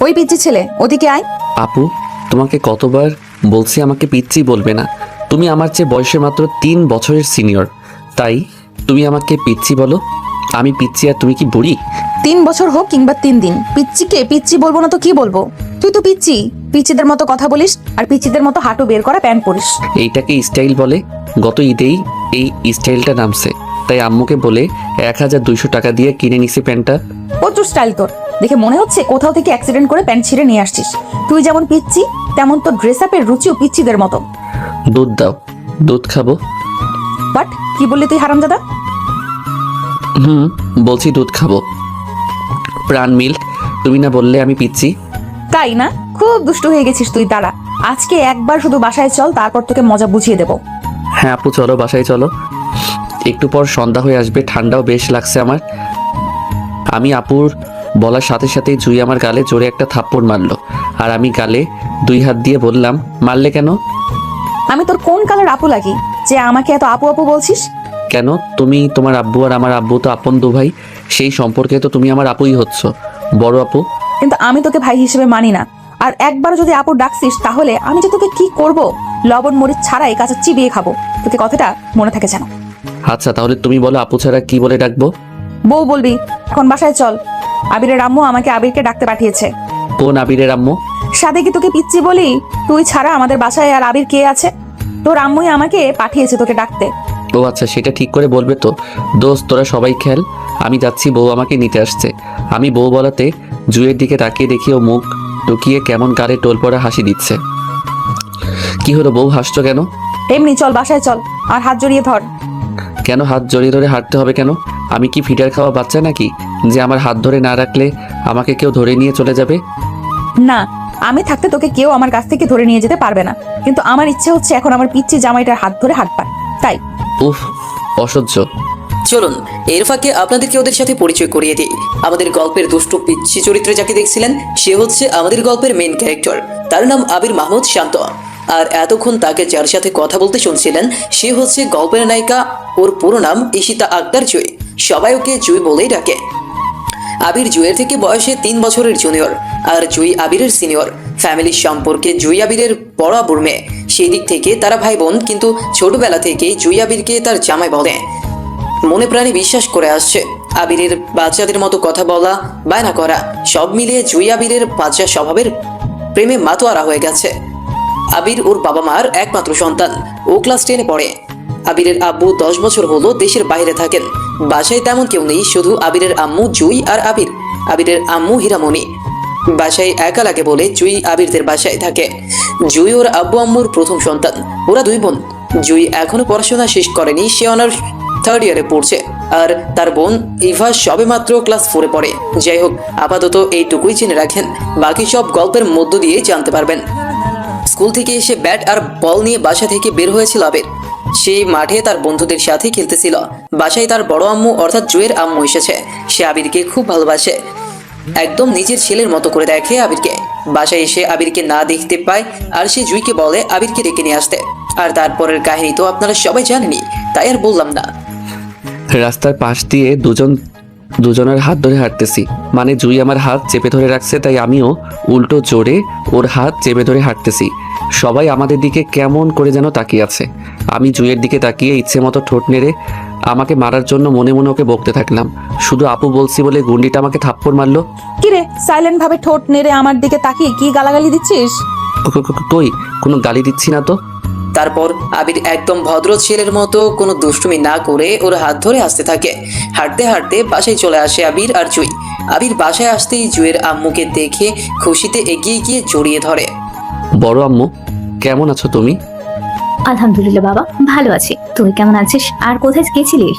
ওই পিচ্চি ছেলে, ওদিকে আয়। আপু, তোমাকে কতবার বলছি আমাকে পিচ্চি বলবে না। তুমি আমার চেয়ে বয়সে মাত্র 3 বছরের সিনিয়র, তাই তুমি আমাকে পিচ্চি বলো। আমি পিচ্চি আর তুমি কি বুড়ি? 3 বছর হোক কিংবা 3 দিন, পিচ্চিকে পিচ্চি বলবো না তো কি বলবো? তুই তো পিচ্চি, পিচ্চিদের মতো কথা বলিস আর পিচ্চিদের মতো হাঁটু বের করা প্যান্ট পরিস। এইটাকে স্টাইল বলে? গত ঈদেই এই স্টাইলটা নামছে, তাই আম্মুকে বলে 1200 টাকা দিয়ে কিনে নিছি প্যান্টটা। প্রচুর স্টাইল তোর, দেখে মনে হচ্ছে কোথাও থেকে অ্যাক্সিডেন্ট করে প্যান্ট ছিঁড়ে নিয়ে আসছিস। তুই যেমন পিচ্চি, তেমন তো ড্রেস আপের রুচিও পিচ্চিদের মতো। দুধ দাও, দুধ খাবো। বাট কি বললি তুই হারামজাদা? বলছি দুধ খাবো। প্রাণ মিল্ক, তুমি না বললে আমি পিচ্ছি? তাই না? খুব দুষ্ট হয়ে গেছিস তুই। দাঁড়া, আজকে একবার শুধু বাসায় চল, তারপর তোকে মজা বুঝিয়ে দেবো। হ্যাঁ আপু, চলো বাসায় চলো। একটু পর সন্ধ্যা হয়ে আসবে, ঠান্ডাও বেশ লাগছে আমার। আমি আপুর বলার সাথে সাথেই জুই আমার গালে জোরে একটা থাপ্পড় মারলো, আর আমি গালে 2 হাত দিয়ে বললাম, মারলে কেন? আমি তোর কোন কালের আপু লাগি যে আমাকে এত আপু আপু বলছিস? কেন, তুমি, তোমার আব্বু আর আমার আব্বু তো আপন দু ভাই, সেই সম্পর্কে তো তুমি আমার আপুই হচ্ছ, বড় আপু। কিন্তু আমি তোকে ভাই হিসেবে মানি না। আর একবার যদি আপু ডাকছিস, তাহলে আমি যে তোকে কি করব, লবণ মরিচ ছাড়াই কাঁচা চিবিয়ে খাবো। তোকে কথাটা মনে থাকে যেন। আচ্ছা তাহলে তুমি বলো, আপু ছাড়া কি বলে ডাকবো? বউ বলবি। এখন বাসায় চল, আবিরের আম্মু আমাকে আবিরকে ডাকতে পাঠিয়েছে। কোন আবিরের আম্মু? সাথে কি তোকে পিচ্ছি বলি? তুই ছাড়া আমাদের বাসায় আর আবির কে আছে? তোর আম্মুই আমাকে পাঠিয়েছে তোকে ডাকতে। ও আচ্ছা, সেটা ঠিক করে বলবে তো। দোস্ত তোরা সবাই খেল, আমি যাচ্ছি, বউ আমাকে নিতে আসছে। আমি বউ বলাতে জুয়ের দিকে তাকিয়ে দেখি ও মুখ টুকিয়ে কেমন গালে টোল পড়া হাসি দিচ্ছে। কি হলো বউ, হাসছো কেন? এমনি চল, বাসায় চল, আর হাত জড়িয়ে ধর। কেন হাত জড়িয়ে ধরে হাঁটতে হবে কেন? আমি কি ফিডার খাওয়া বাচ্চা নাকি যে আমার হাত ধরে না রাখলে আমাকে কেউ ধরে নিয়ে চলে যাবে? না, আমি থাকতে তোকে কেউ আমার কাছ থেকে ধরে নিয়ে যেতে পারবে না, কিন্তু আমার ইচ্ছে হচ্ছে এখন আমার পিচ্ছি জামাইটার হাত ধরে হাঁটবার, তাই। উফ, অসহ্য। চলুন এর ফাঁকে আপনাদেরকে ওদের সাথে পরিচয় করিয়ে দিই। আমাদের গল্পের দুষ্টু পিচ্ছি চরিত্রে যাকে দেখছিলেন, সে হচ্ছে আমাদের গল্পের মেইন ক্যারেক্টার। তার নাম আবির মাহমুদ শান্ত। আর এতক্ষণ তাকে যার সাথে কথা বলতে শুনছিলেন, সে হচ্ছে গল্পের নায়িকা। ওর পুরো নাম ঈশিতা আক্তার জুই, সবাই ওকে জুই বলেই ডাকে। আবির জুইয়ের থেকে বয়সে 3 বছরের জুনিয়র, আর জুই আবিরের সিনিয়র। ফ্যামিলির সম্পর্কে জুই আবিরের বড় আবুর মেয়ে, সেই দিক থেকে তারা ভাই বোন, কিন্তু ছোটবেলা থেকেই জুই আবিরকে তার জামাই বলে। মনে প্রাণে বিশ্বাস করে আসছে। আবিরের বাচ্চাদের মতো কথা বলা, বায়না করা, সব মিলিয়ে জুই আবিরের বাচ্চা স্বভাবের প্রেমে মাতোয়ারা হয়ে গেছে। আবির ওর বাবা মার একমাত্র সন্তান। ও ক্লাস 10-এ পড়ে। আবিরের আব্বু 10 বছর হলো দেশের বাইরে থাকেন। বাসায় তেমন কেউ নেই, শুধু আবিরের আম্মু জুই আর আবির। আবিরের আম্মু হীরামণি বাসায় একা লাগে বলে জুই আবিরদের বাসায় থাকে। জুই ওর আব্বু আম্মুর প্রথম সন্তান। ওরা 2 বোন। জুই এখনো পড়াশোনা শেষ করেনি, সে অনার্স 3rd ইয়ারে পড়ছে। আর তার বোন ইভা সবে মাত্র ক্লাস 4-এ পড়ে। যাই হোক, আপাতত এইটুকুই জেনে রাখেন, বাকি সব গল্পের মধ্য দিয়ে জানতে পারবেন। স্কুল থেকে এসে ব্যাট আর বল নিয়ে বাসা থেকে বের হয়েছিল আবির। সেই মাঠে তার বন্ধুদের সাথে খেলতেছিল। বাসায় তার বড় আম্মু অর্থাৎ জুয়ের আম্মু এসেছে। সে আবিরকে খুব ভালোবাসে, একদম নিজের ছেলের মতো করে দেখে আবিরকে। বাসায় এসে আবিরকে না দেখতে পায়, আর সে জুইকে বলে আবিরকে ডেকে নিয়ে আসতে। আর তারপরের কাহিনী তো আপনারা সবাই জানেনই, তাই আর বললাম না। রাস্তার পাশ দিয়ে দুজনের হাত ধরে হাঁটতেছি, মানে জুই আমার হাত চেপে ধরে রাখছে, তাই আমিও উল্টো জোরে ওর হাত চেপে ধরে হাঁটতেছি। সবাই আমাদের দিকে কেমন করে যেন তাকিয়ে আছে। আমি জুইয়ের দিকে তাকিয়ে ইচ্ছে মতো ঠোঁট নেড়ে আমাকে মারার জন্য মনে মনে ওকে বকতে থাকলাম। শুধু আপু বলছি বলে গুন্ডিটা আমাকে থাপ্পড় মারলো। কিরে, সাইলেন্ট ভাবে ঠোঁট নেড়ে আমার দিকে তাকিয়ে কি গালাগালি দিচ্ছিস? কই, কোনো গালি দিচ্ছি না তো। তারপর আবির একদম ভদ্র ছেলের মতো কোনো দুষ্টুমি না করে ওর হাত ধরে আসতে থাকে। হাঁটতে হাঁটতে বাসায় চলে আসে আবির আর জুই। আবির বাসায় আসতেই জুইয়ের আম্মুকে দেখে খুশিতে এগিয়ে গিয়ে জড়িয়ে ধরে। বড় আম্মু, কেমন আছো তুমি? আলহামদুলিল্লাহ বাবা, ভালো আছি। তুই কেমন আছিস? আর কোথায় গেছিলিস?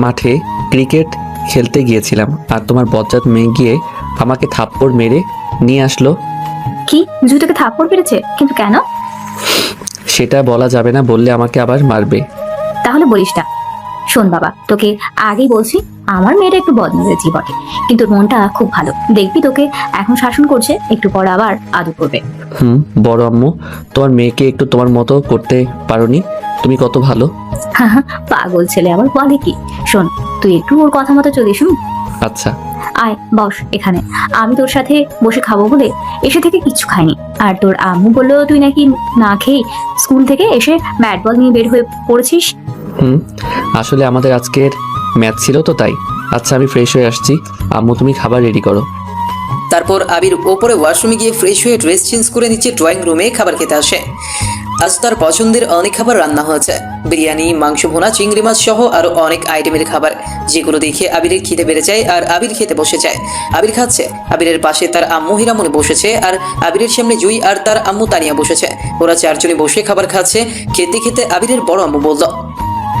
মাঠে ক্রিকেট খেলতে গিয়েছিলাম, আর তোমার বজ্জাত মেয়ে গিয়ে আমাকে থাপ্পড় মেরে নিয়ে আসলো। কি, জুতোকে থাপ্পড় মেরেছে? কিন্তু কেন? সেটা বলা যাবে না, বললে আমাকে আবার মারবে। তাহলে বলিস না। শোন বাবা, তোকে আগেই বলছি, আমার মেয়েটা একটু বদমেজাজি বটে, কিন্তু মনটা খুব ভালো। দেখবি তোকে এখন শাসন করছে, একটু পর আবার আদর করবে। বড় আম্মু, তোমার মেয়েকে একটু তোমার মতো করতে পারোনি? তুমি কত ভালো। পাগল ছেলে আবার বলে কি। শোন, তুই একটু ওর কথা মতো চলিস। আচ্ছা। আয় বস এখানে। আমি তোর সাথে বসে খাবো বলে এসে থেকে কিচ্ছু খাইনি। আর তোর আম্মু বললো তুই নাকি না খেয়ে স্কুল থেকে এসে ব্যাট বল নিয়ে বের হয়ে পড়েছিস। আসলে আমাদের আজকের ম্যাচ ছিল তো তাই। আচ্ছা আমি ফ্রেশ হয়ে আসছি, আম্মু তুমি খাবার রেডি করো। তারপর আবির ওপরে ওয়াশরুমে গিয়ে ফ্রেশ হয়ে ড্রেস চেঞ্জ করে নিচে ড্রয়িং রুমে খাবার খেতে আসে। আজ তার পছন্দের অনেক খাবার রান্না হয়েছে, বিরিয়ানি, মাংস ভুনা, চিংড়ি মাছ সহ আরো অনেক আইটেমের খাবার, যেগুলো দেখে আবিরের খিদে বেড়ে যায় আর আবির খেতে বসে যায়। আবির খাচ্ছে, আবিরের পাশে তার আম্মু হীরামণি বসেছে আর আবিরের সামনে জুই আর তার আম্মু তানিয়া বসেছে। ওরা চারজনে বসে খাবার খাচ্ছে। খেতে খেতে আবিরের বড় আম্মু বলল,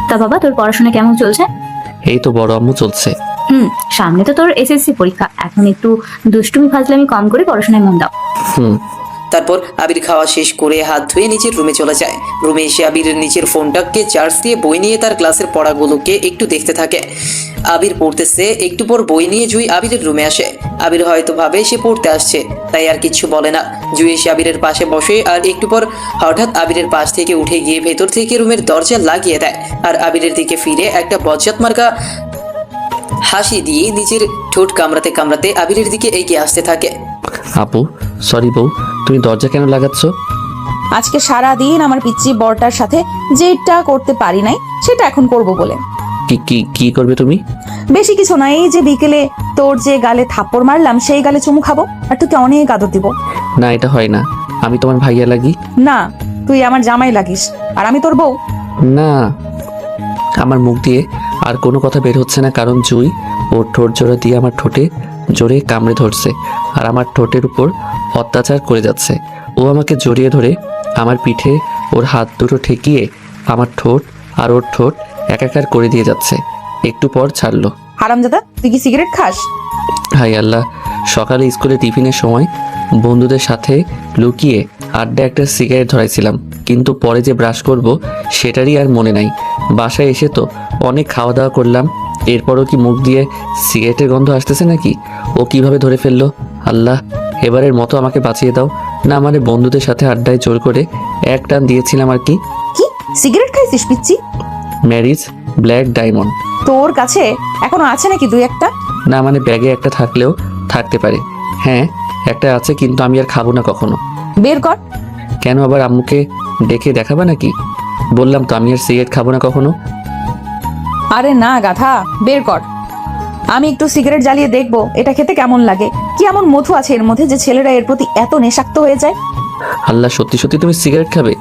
তা বাবা তোর পড়াশোনা কেমন চলছে? এই তো বড় আম্মু চলছে। সামনে তো তোর এসএসসি পরীক্ষা, এখন একটু দুষ্টুমি ফাজলামি কম করে পড়াশোনায় মন দাও। তারপর আবির খাওয়া শেষ করে হাত ধুয়ে নিচের রুমে চলে যায়। রুমে এসে আবির নিচের ফোনটাকে চার্জ দিয়ে বই নিয়ে তার ক্লাসের পড়াগুলোকে একটু দেখতে থাকে। আবির পড়তেছে, একটু পর বই নিয়ে জুই আবিরের রুমে আসে। আবির হয়তো ভাবে সে পড়তে আসছে, তাই আর কিছু বলে না। জুই এসে আবিরের পাশে বসে আর একটু পর হঠাৎ আবিরের পাশ থেকে উঠে গিয়ে ভেতর থেকে রুমের দরজা লাগিয়ে দেয় আর আবিরের দিকে ফিরে একটা বজ্জাত মার্কা হাসি দিয়ে নিজের ঠোঁট কামড়াতে কামড়াতে আবিরের দিকে এগিয়ে আসতে থাকে। আপু সরি বউ, তুমি দরজা কেন লাগাচ্ছ? আজকে সারা দিন আমার পিচ্চি বরটার সাথে যেটা করতে পারি নাই সেটা এখন করব বলে। কি কি কি করবে তুমি? বেশি কিছু না, এই যে বিকেলে তোর যে গালে থাপ্পড় মারলাম সেই গালে চুমু খাবো আর তোকে অনেক আদর দিব। না এটা হয় না, আমি তোমার ভাইয়া লাগি। না, তুই আমার জামাই লাগিস আর আমি তোর বউ। না, আমার মুখ দিয়ে আর কোনো কথা বের হচ্ছে না, কারণ জুই ওর ঠোঁট জোড়া দিয়ে আমার ঠোঁটে জোরে কামড়ে ধরছে আর আমার ঠোঁটের উপর অত্যাচার করে যাচ্ছে। ও আমাকে জড়িয়ে ধরে আমার পিঠে ওর হাত দুটো ঠেকিয়ে আমার ঠোঁট আর ওর ঠোঁট একাকার করে দিয়ে যাচ্ছে। একটু পর ছাড়লো। হারামজাদা, তুই কি সিগারেট খাস? হাই আল্লাহ, সকালে স্কুলে টিফিনের সময় বন্ধুদের সাথে লুকিয়ে আড্ডা একটা সিগারেট ধরাইছিলাম, কিন্তু পরে যে ব্রাশ করব সেটারই আর মনে নাই। বাসায় এসে তো অনেক খাওয়া দাওয়া করলাম, এরপরও কি মুখ দিয়ে সিগারেটের গন্ধ আসতেছে নাকি? ও কিভাবে ধরে ফেললো? আল্লাহ, এবারের মতো আমাকে বাঁচিয়ে দাও। না মানে বন্ধুদের সাথে আড্ডায় জোর করে এক টান দিয়েছিলাম আর কি। কি সিগারেট খাইছিস পিচ্চি? Marriage black diamond. তোর কাছে এখনো আছে নাকি দুই একটা? না মানে ব্যাগে একটা থাকলেও থাকতে পারে। হ্যাঁ একটা আছে, কিন্তু আমি আর খাবো না কখনো। বের কর। কেন, আবার আম্মুকে ডেকে দেখাবা নাকি? বললাম তো আমি আর সিগারেট খাবো না কখনো। আরে না গাধা, বের কর। আমি একটু সিগারেট জ্বালিয়ে দেখবো এটা খেতে কেমন লাগে, কি এমন মধু আছে এর মধ্যে যে ছেলেরা এর প্রতি এত নেশাক্ত হয়ে যায়। আল্লাহ, সত্যি সত্যি তুমি সিগারেট খাবে?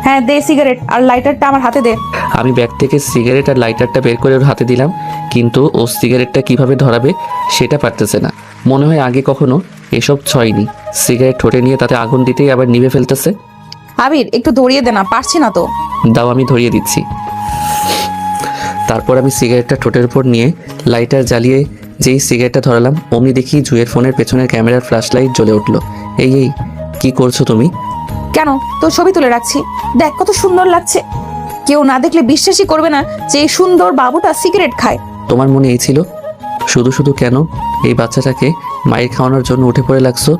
হ্যাঁ দে সিগারেট আর লাইটারটা আমার হাতে দে। আমি ব্যাগ থেকে সিগারেট আর লাইটারটা বের করে ওর হাতে দিলাম, কিন্তু ও সিগারেটটা কিভাবে ধরাবে সেটা পারতেছে না। মনে হয় আগে কখনো এসব ছয়নি। সিগারেট ঠোঁটে নিয়ে তাতে আগুন দিতেই আবার নিভে ফেলতেছে। আবির একটু ধরিয়ে দে না, পারছি না তো। দাও আমি ধরিয়ে দিচ্ছি। তারপর আমি সিগারেটটা ঠোঁটের উপর নিয়ে লাইটার জ্বালিয়ে যেই সিগারেটটা ধরালাম, অমনি দেখি জুয়ের ফোনের পেছনের ক্যামেরার ফ্ল্যাশ লাইট জ্বলে উঠলো। এই এই কি করছো তুমি? কেন, তোর ছবি তুলে রাখছি, দেখ কত সুন্দর লাগছে। কেউ না দেখলে বিশ্বাসই করবে না যে এই সুন্দর বাবুটা সিগারেট খায়। তোমার মনে এই ছিল? শুধু শুধু কেন এই বাচ্চাটাকে মায়ের খাওয়ানোর জন্য উঠে পড়ে লাগছো?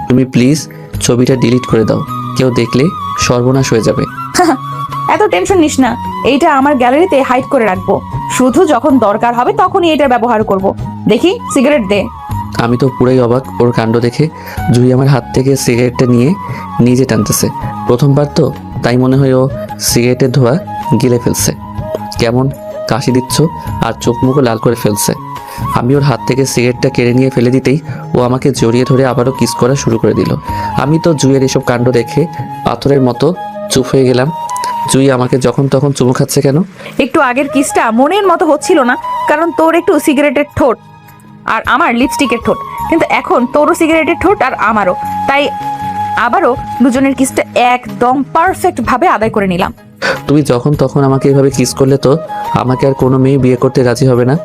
তুমি প্লিজ ছবিটা ডিলিট করে দাও, কেউ দেখলে সর্বনাশ হয়ে যাবে। এত টেনশন নিস না, এইটা আমার গ্যালারিতে হাইড করে রাখবো, শুধু যখন দরকার হবে তখনই এটা ব্যবহার করব। দেখি সিগারেট দে। আমি তো পুরাই অবাক ওর কাণ্ড দেখে। জুই আমার হাত থেকে সিগারেটটা নিয়ে নিজে টানতেছে। প্রথমবার তো, তাই মনে হয় ও সিগারেটের ধোঁয়া গিলে ফেলছে। কেমন কাশি দিচ্ছ আর চোখ মুখও লাল করে ফেলছে। আমি ওর হাত থেকে সিগারেটটা কেড়ে নিয়ে ফেলে দিতেই ও আমাকে জড়িয়ে ধরে আবারও কিস করা শুরু করে দিল। আমি তো জুইয়ের এসব কাণ্ড দেখে পাথরের মতো চুপ হয়ে গেলাম। জুই আমাকে যখন তখন চুমু খাচ্ছে কেন? একটু আগের কিসটা মনের মতো হচ্ছিল না, কারণ তোর একটু সিগারেটের ঠোঁট আর আমার লিপস্টিকের ঠোঁট, কিন্তু এখন তোরও সিগারেটের ঠোঁট আর আমারও, তাই আবারও দুজনের কিসটা একদম পারফেক্ট ভাবে আদায় করে নিলাম। তুমি যখন তখন আমাকে এভাবে কিস করলে তো আমাকে আর কোনো মেয়ে বিয়ে করতে রাজি হবে না।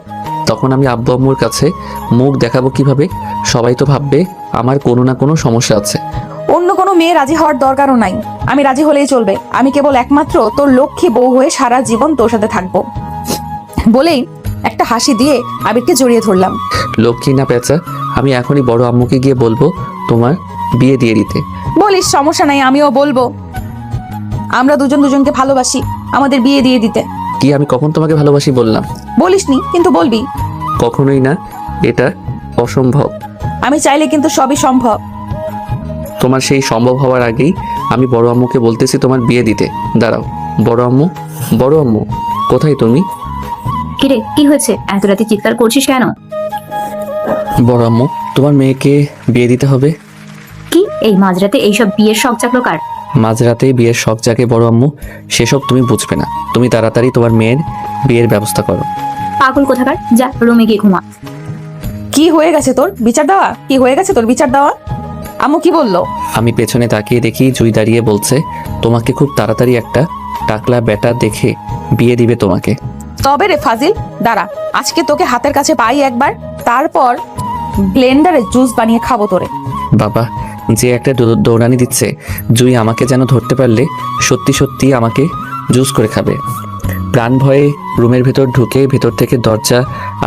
তখন আমি আব্বু আম্মুর কাছে মুখ দেখাবো কিভাবে? সবাই তো ভাববে আমার কোনো না কোনো সমস্যা আছে। অন্য কোনো মেয়ে রাজি হওয়ার দরকারও নাই, আমি রাজি হলেই চলবে। আমি কেবল একমাত্র তোর লক্ষ্মী বউ হয়ে সারা জীবন তোর সাথে থাকবো বলেই একটা হাসি দিয়ে আবিরকে জড়িয়ে ধরলাম। লক্ষ্মী না পেঁচা, আমি এখনই বড় আম্মুকে গিয়ে বলবো তোমার বিয়ে দিয়ে দিতে। বলিস, সমস্যা নাই, আমিও বলবো আমরা দুজন দুজনকে ভালোবাসি, আমাদের বিয়ে দিয়ে দিতে। কি আমি কখন তোমাকে ভালোবাসি বললাম? বলিসনি, কিন্তু বলবি। কখনোই না, এটা অসম্ভব। আমি চাইলে কিন্তু সবই সম্ভব। তোমার সেই সম্ভব হওয়ার আগেই আমি বড় আম্মুকে বলতেছি তোমার বিয়ে দিতে। দাঁড়াও, বড় আম্মু, বড় আম্মু, কোথায় তুমি? কিরে, কি হয়েছে? এত রাতে চিৎকার করছিস কেন? বড় আম্মু, তোমার মেয়েকে বিয়ে দিতে হবে। কি এই মাঝরাতে এইসব বিয়ের শখ জাগলো কার? মাঝরাতে বিয়ের শখ জাগে বড় আম্মু, সেসব তুমি বুঝবে না। তুমি তাড়াতাড়ি তোমার মেয়ের বিয়ের ব্যবস্থা করো। পাগল কোথাকার, যা রুমে গিয়ে ঘুমা। কি হয়ে গেছে তোর? বিচার দেওয়া? কি হয়ে গেছে তোর বিচার দেওয়া? আম্মু কি বললো? আমি পেছনে তাকিয়ে দেখি জুই দাঁড়িয়ে বলছে তোমাকে খুব তাড়াতাড়ি একটা টাকলা বেটা দেখে বিয়ে দিবে তোমাকে। তবে রে ফাজিল, দাঁড়া, আজকে তোকে হাতের কাছে পাই একবার, তারপর ব্লেন্ডারে জুস বানিয়ে খাবো তোরে। বাবা, যে একটা দৌড়ানি দিচ্ছে, জুই আমাকে যেন ধরতে পারলে সত্যি সত্যি আমাকে জুস করে খাবে। প্রাণ ভয়ে রুমের ভেতর ঢুকে ভেতর থেকে দরজা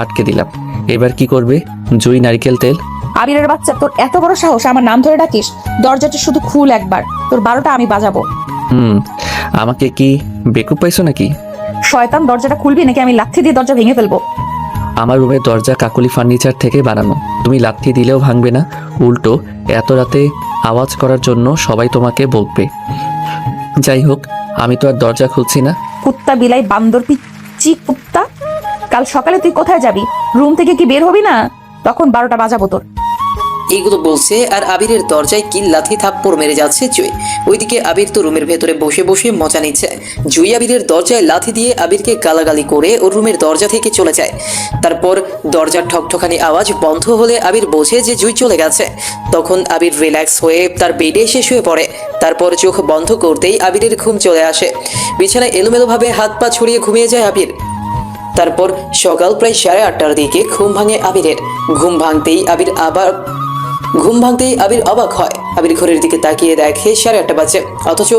আটকে দিলাম। এবার কি করবে জুই? নারকেল তেল। আবিরের বাচ্চা, তোর এত বড় সাহস আমার নাম ধরে ডাকিস? দরজাটা শুধু খুল একবার, তোর 12টা আমি বাজাবো। আমাকে কি বেকুব পাইছো নাকি? শয়তান, দরজাটা খুলবি নাকি আমি লাথি দিয়ে দরজা ভেঙে ফেলবো? আমার রুমের দরজা কাকলি ফার্নিচার থেকে বানানো, তুমি লাথি দিলেও ভাঙবে না। উল্টো এত রাতে আওয়াজ করার জন্য সবাই তোমাকে বকবে। যাই হোক, আমি তো আর দরজা খুলছি না। কুত্তা, বিলাই, বান্দর, পিচ্চি কুত্তা, কাল সকালে তুই কোথায় যাবি? রুম থেকে কি বের হবি না? তখন 12টা বাজাবো তোর। এইগুলো বলছে আর আবিরের দরজায় কি লাথি থাপ্পড় মেরে যাচ্ছে জুই। ওইদিকে আবির তো রুমের ভেতরে বসে বসে মজা নিচ্ছে। জুই আবিরের দরজায় লাথি দিয়ে আবিরকে গালাগালি করে ওর রুমের দরজা থেকে চলে যায়। তারপর দরজার ঠকঠকানি আওয়াজ বন্ধ হলে আবির বোঝে যে জুই চলে গেছে। তখন আবির রিল্যাক্স হয়ে তার বেডে এসে শুয়ে পড়ে। তারপর চোখ বন্ধ করতেই আবিরের ঘুম চলে আসে। বিছানায় এলোমেলোভাবে হাত পা ছড়িয়ে ঘুমিয়ে যায় আবির। তারপর সকাল প্রায় 8:30টার দিকে ঘুম ভাঙে আবিরের। ঘুম ভাঙতেই আবির অবাক হয়। আবির ঘড়ির দিকে তাকিয়ে দেখে 8:30 বাজে, অথচ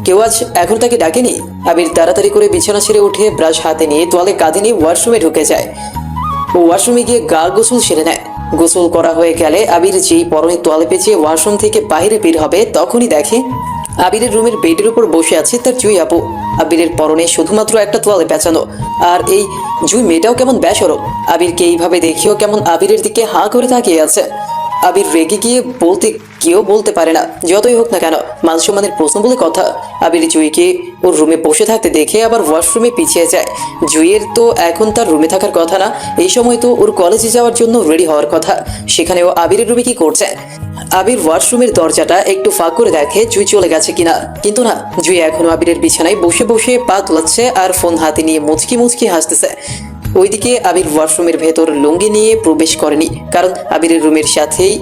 কেউ আজ এখন তাকে ডাকেনি। আবির তাড়াতাড়ি করে বিছানা ছেড়ে উঠে ব্রাশ হাতে নিয়ে তোয়ালে কাঁধে নিয়ে ওয়াশরুমে ঢুকে যায়। ও ওয়াশরুমে গিয়ে গা গোসল সেরে নেয়। গোসল করা হয়ে গেলে আবির যেই পরনে তোয়ালে পেঁচিয়ে ওয়াশরুম থেকে বাইরে বের হবে, তখনই দেখে আবিরের রুমের বেডের উপর বসে আছে তার জুই আপু। আবিরের পরনে শুধুমাত্র একটা তোয়ালে পেঁচানো, আর এই জুই মেয়েটাও কেমন বেসরম। আবিরকে এইভাবে দেখেও কেমন আবিরের দিকে হাঁ করে তাকিয়ে আছে। আবির রেগে গিয়ে কেউ বলতে পারে না, যতই হোক না কেন মান সম্মানের প্রশ্ন বলে কথা। আবির জুইকে ওর রুমে বসে থাকতে দেখে আবার ওয়াশরুমে পিছিয়ে যায়। জুইয়ের তো এখন তার রুমে থাকার কথা না, এই সময় তো ওর কলেজে যাওয়ার জন্য রেডি হওয়ার কথা। সেখানেও আবিরের রুমে কি করছে? আবির ওয়াশরুমের দরজাটা একটু ফাঁক করে দেখে জুই চলে গেছে কিনা, কিন্তু না, জুই এখনো আবিরের বিছানায় বসে বসে পা তোলাচ্ছে আর ফোন হাতে নিয়ে মুচকি মুচকি হাসতেছে। ওইদিকে আবির ওয়াশরুমের ভেতর লুঙ্গি নিয়ে প্রবেশ করেনি, কারণ আবিরের রুমের সাথেই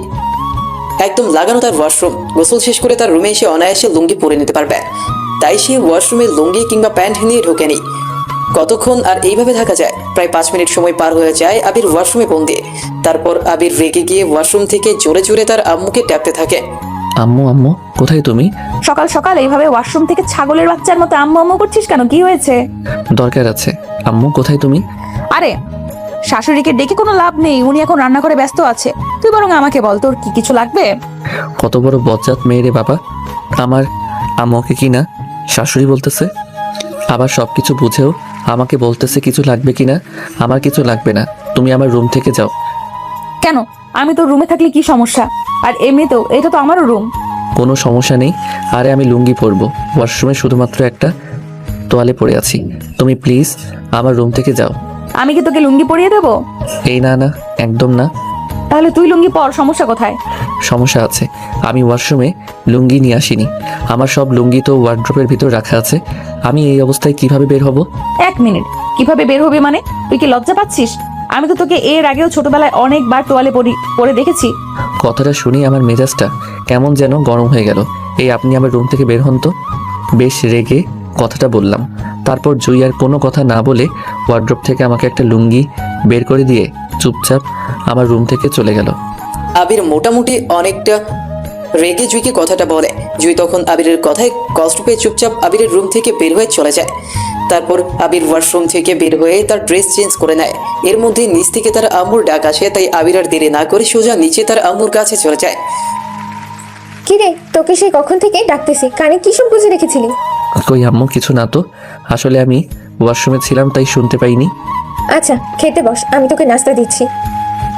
একদম লাগানো তার ওয়াশরুম। গোসল শেষ করে তার রুমে এসে অনায়াসে লুঙ্গি পরে নিতে পারবে, তাই সে ওয়াশরুমে লুঙ্গি কিংবা প্যান্ট নিয়ে ঢোকেনি। কতক্ষণ আর এইভাবে থাকা যায়? প্রায় 5 মিনিট সময় পার হয়ে যায় আবির ওয়াশরুমে বন্দি। তারপর আবির রেগে গিয়ে ওয়াশরুম থেকে জোরে জোরে তার আম্মুকে ডাকতে থাকে। আম্মু, আম্মু, কোথায় তুমি? সকাল সকাল এইভাবে ওয়াশরুম থেকে ছাগলের বাচ্চার মতো আম্মু আম্মু করছিস কেন? কি হয়েছে? দরকার আছে। আম্মু, কোথায় তুমি? আরে, শাশুড়িকে ডেকে কোনো লাভ নেই, উনি এখন রান্না করে ব্যস্ত আছে। তুই বরং আমাকে বল, তোর কি কিছু লাগবে? কত বড় বজ্জাত মেয়ে রে বাবা! আমার আম্মুকে কি না শাশুড়ি বলতেছে, আবার সব কিছু বুঝেও আমাকে বলতেছে কিছু লাগবে কিনা। আমার কিছু লাগবে না, তুমি আমার রুম থেকে যাও। কেন? আমি তোর রুমে থাকলে কি সমস্যা? আর এমনিতেও এটা তো আমারও রুম। কোনো সমস্যা নেই। আরে আমি লুঙ্গি পরবো, ওয়াশরুমে শুধুমাত্র একটা তোয়ালে পরে আছি। তুমি প্লিজ আমার রুম থেকে যাও। আমি কি তোকে লুঙ্গি পরিয়ে দেবো? এই না না, একদম না। তাহলে তুই লুঙ্গি পর, সমস্যা কোথায়? সমস্যা আছে, আমি ওয়াশরুমে লুঙ্গি নিয়ে আসিনি। আমার সব লুঙ্গি তো ওয়ার্ড্রোবের ভিতর রাখা আছে। আমি এই অবস্থায় কিভাবে বের হব? 1 মিনিট, কিভাবে বের হবি মানে? তুই কি লজ্জা পাচ্ছিস? আমি তো তোকে এর আগেও ছোটবেলায় অনেকবার তোয়ালে পরে দেখেছি। কথাটা শুনি আমার মেজাজটা কেমন যেন গরম হয়ে গেল। এই আপনি আমার রুম থেকে বের হন তো। বেশ রেগে কথাটা বললাম। তারপর জুই আর কোনো কথা না বলে ওয়ার্ড্রোব থেকে আমাকে একটা লুঙ্গি বের করে দিয়ে চুপচাপ আমার রুম থেকে চলে গেল। আবির মোটামুটি অনেকটা রেগে জুইকে কথাটা বলে। জুই তখন আবিরের কথায় কষ্ট পেয়ে চুপচাপ আবিরের রুম থেকে বের হয়ে চলে যায়। তারপর আবির ওয়াশরুম থেকে বের হয়ে তার ড্রেস চেঞ্জ করে নেয়। এর মধ্যে নিচ থেকে তার আম্মুর ডাক আসে, তাই আবির আর দেরি না করে সোজা নিচে তার আম্মুর কাছে চলে যায়। কিরে, তোকে সেই কখন থেকে ডাকতেছি, কানে কি সব গুজে রেখেছিলি? কই আম্মু, কিছু না তো। আসলে আমি ওয়াশরুমে ছিলাম তাই শুনতে পাইনি। আচ্ছা, খেতে বস, আমি তোকে নাস্তা দিচ্ছি।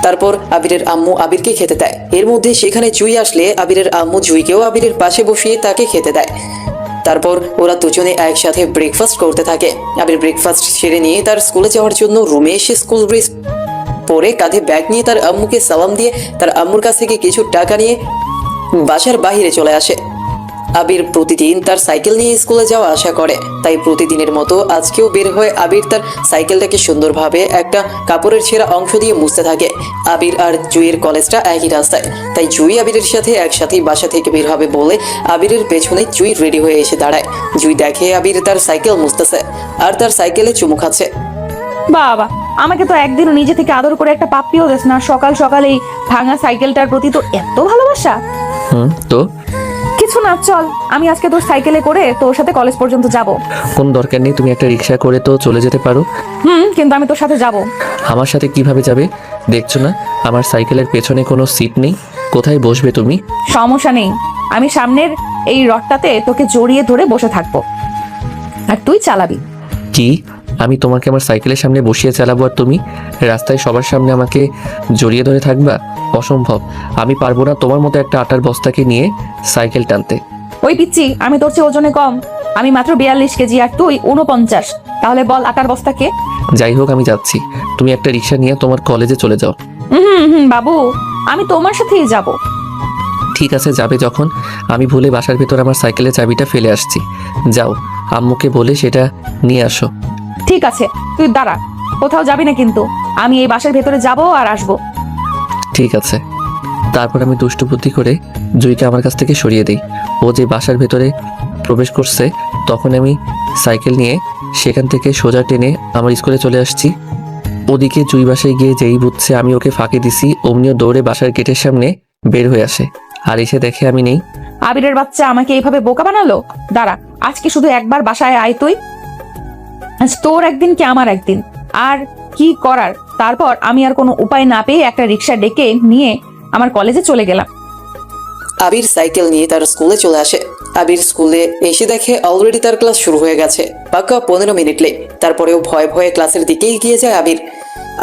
তারপর আবিরের আম্মু আবিরকে খেতে দেয়। এর মধ্যে সেখানে জুই আসলে আবিরের আম্মু জুইকেও আবিরের পাশে বসিয়ে তাকে খেতে দেয়। তারপর ওরা দুজনে একসাথে ব্রেকফাস্ট করতে থাকে। আবির ব্রেকফাস্ট সেরে নিয়ে তার স্কুলে যাওয়ার জন্য রুমে এসে স্কুল ড্রেস পরে কাঁধে ব্যাগ নিয়ে তার আম্মুকে সালাম দিয়ে তার আম্মুর কাছ থেকে কিছু টাকা নিয়ে বাসার বাইরে চলে আসে। আবির প্রতিদিন তার সাইকেল নিয়ে স্কুলে যাওয়া আসা করে, তাই প্রতিদিনের মতো আজকেও বের হয়ে আবির তার সাইকেলটাকে সুন্দরভাবে একটা কাপড়ের ছেঁড়া অংশ দিয়ে মুছতে থাকে। আবির আর জুইয়ের কলেজটা একই রাস্তায়, তাই জুই আবিরের সাথে একসাথেই বাসা থেকে বের হবে বলে আবিরের পেছনে জুই রেডি হয়ে এসে দাঁড়ায়। জুই দেখে আবির তার সাইকেল মুছতেছে আর তার সাইকেলে চুমু খাচ্ছে। বাবা, আমাকে তো একদিনও নিজে থেকে আদর করে একটা পাপ্পিও দেস না। সকাল সকাল এই ভাঙা সাইকেলটার প্রতি তোর এত ভালোবাসা। তো কিছু না, চল আমি আজকে তোর সাইকেলে করে তোর সাথে কলেজ পর্যন্ত যাব। কোনো দরকার নেই, তুমি একটা রিক্সা করে তো চলে যেতে পারো। কিন্তু আমি তোর সাথে যাব। আমার সাথে কিভাবে যাবে? দেখছো না আমার সাইকেলের পেছনে কোনো সিট নেই, কোথায় বসবে তুমি? সমস্যা নেই, আমি সামনের এই রডটাতে তোকে জড়িয়ে ধরে বসে থাকবো আর তুই চালাবি। কি আমি তোমাকে আমার সাইকেলের সামনে বসিয়ে চালাবো আর তুমি রাস্তায় সবার সামনে আমাকে জড়িয়ে ধরে থাকবা? অসম্ভব, আমি পারবো না তোমার মতো একটা আটার বস্তাকে নিয়ে সাইকেল টানতে। ওই পিচ্ছি, আমি তোর চেয়ে ওজনে কম। আমি মাত্র 42 কেজি আর তুই 49। তাহলে বল আটার বস্তা কে? যাই হোক আমি যাচ্ছি, তুমি একটা রিক্সা নিয়ে তোমার কলেজে চলে যাও। বাবু, আমি তোমার সাথেই যাব। ঠিক আছে, যাবে যখন। আমি ভুলে বাসার ভেতর আমার সাইকেলের চাবিটা ফেলে আসছি। যাও, আম্মুকে বলে সেটা নিয়ে আসো। ঠিক আছে, তুই দাঁড়া, কোথাও যাবি না কিন্তু। আমি এই বাসার ভেতরে যাব আর আসবো। ঠিক আছে। তারপর আমি দুষ্টু বুদ্ধি করে জুইকে আমার কাছ থেকে সরিয়ে দিই। ও যে বাসার ভেতরে প্রবেশ করছে তখন আমি সাইকেল নিয়ে সেখান থেকে সোজা টেনে আমার স্কুলে চলে আসছি। ওদিকে জুই বাসায় গিয়ে যেই বুঝছে আমি ওকে ফাঁকি দিছি, অমনিও দৌড়ে বাসার গেটের সামনে বের হয়ে আসে আর এসে দেখে আমি নেই। আবিরের বাচ্চা আমাকে এইভাবে বোকা বানালো। দাঁড়া, আজকে শুধু একবার বাসায় আয় তুই। আজ তোর একদিন কি আমার একদিন। আর কি করার, তারপর আমি আর কোনো উপায় না পেয়ে একটা রিক্সা ডেকে নিয়ে আমার কলেজে চলে গেলাম। আবির সাইকেল নিয়ে তার স্কুলে চলে আসে। আবির স্কুলে এসে দেখে অলরেডি তার ক্লাস শুরু হয়ে গেছে, পাক্কা 15 মিনিট লেট। তারপরেও ভয়ে ভয়ে ক্লাসের দিকে এগিয়ে যায় আবির।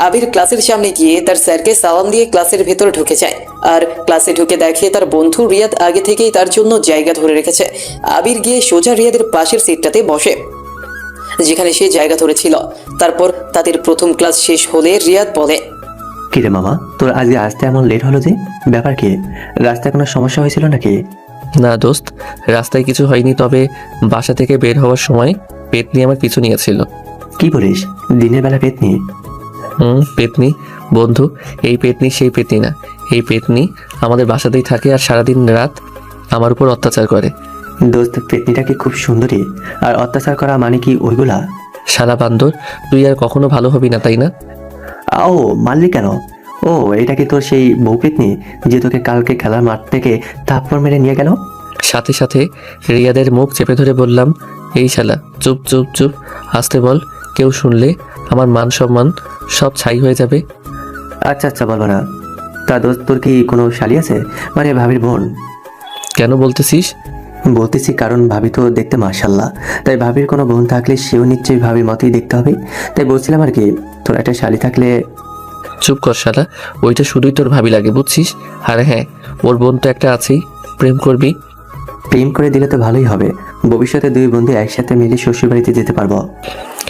আবির ক্লাসের সামনে গিয়ে তার স্যারকে সালাম দিয়ে ক্লাসের ভেতরে ঢুকে যায় আর ক্লাসে ঢুকে দেখে তার বন্ধু রিয়াদ আগে থেকেই তার জন্য জায়গা ধরে রেখেছে। আবির গিয়ে সোজা রিয়াদের পাশের সিটটাতে বসে যেখানে সে জায়গা ধরেছিল। তারপর তাদের প্রথম ক্লাস শেষ হলে রিয়াদ বলে, কিরে মামা, তোর আজকে আসতে এমন লেট হলো যে? ব্যাপার কি? রাস্তায় কোনো সমস্যা হয়েছিল নাকি? না দোস্ত, রাস্তায় কিছু হয়নি, তবে বাসা থেকে বের হওয়ার সময় পেতনি আমার পিছু নিয়েছিল। কি বলিস? দিনের বেলা পেতনি? পেতনি বন্ধু, এই পেতনি সেই পেতনি না। এই পেতনি আমাদের বাসাতেই থাকে আর সারাদিন রাত আমার উপর অত্যাচার করে। দোস্ত, পেতনিটা কি খুব সুন্দরী? আর অত্যাচার করা মানে কি ওইগুলা? শালা বান্দর, তুই আর কখনো ভালো হবি না, তাই না? ও মানলি কেন? ও, এটা কি তোর সেই বউ পেতনি যে তোকে কালকে খেলার মাঠ থেকে থাপ্পড় মেরে নিয়ে গেল? সাথে সাথে রিয়াদের মুখ চেপে ধরে বললাম, এই শালা চুপ চুপ চুপ, আসতে বল, কেউ শুনলে আমার মান সম্মান সব ছাই হয়ে যাবে। আচ্ছা আচ্ছা, বলবো না। তা দোস্ত, তোর কি কোনো শালি আছে? মানে ভাবির বোন? কেন বলতেছিস? বলতেছি কারণ ভাবি তো দেখতে মাশাল্লাহ, তাই ভাবির কোনো বোন থাকলে সেও নিশ্চয়ই ভাবির মতোই দেখতে হবে। তাই বলছিলাম আর কি, তোর একটা শালি থাকলে। চুপ কর শালা, ওইটা শুধুই তোর ভাবি লাগে বুঝছিস। আর হ্যাঁ, ওর বোন তো একটা আছেই, প্রেম করবি। প্রেম করে দিলে তো ভালোই হবে, ভবিষ্যতে দুই বন্ধু একসাথে মিলে শ্বশুর বাড়িতে যেতে পারবো।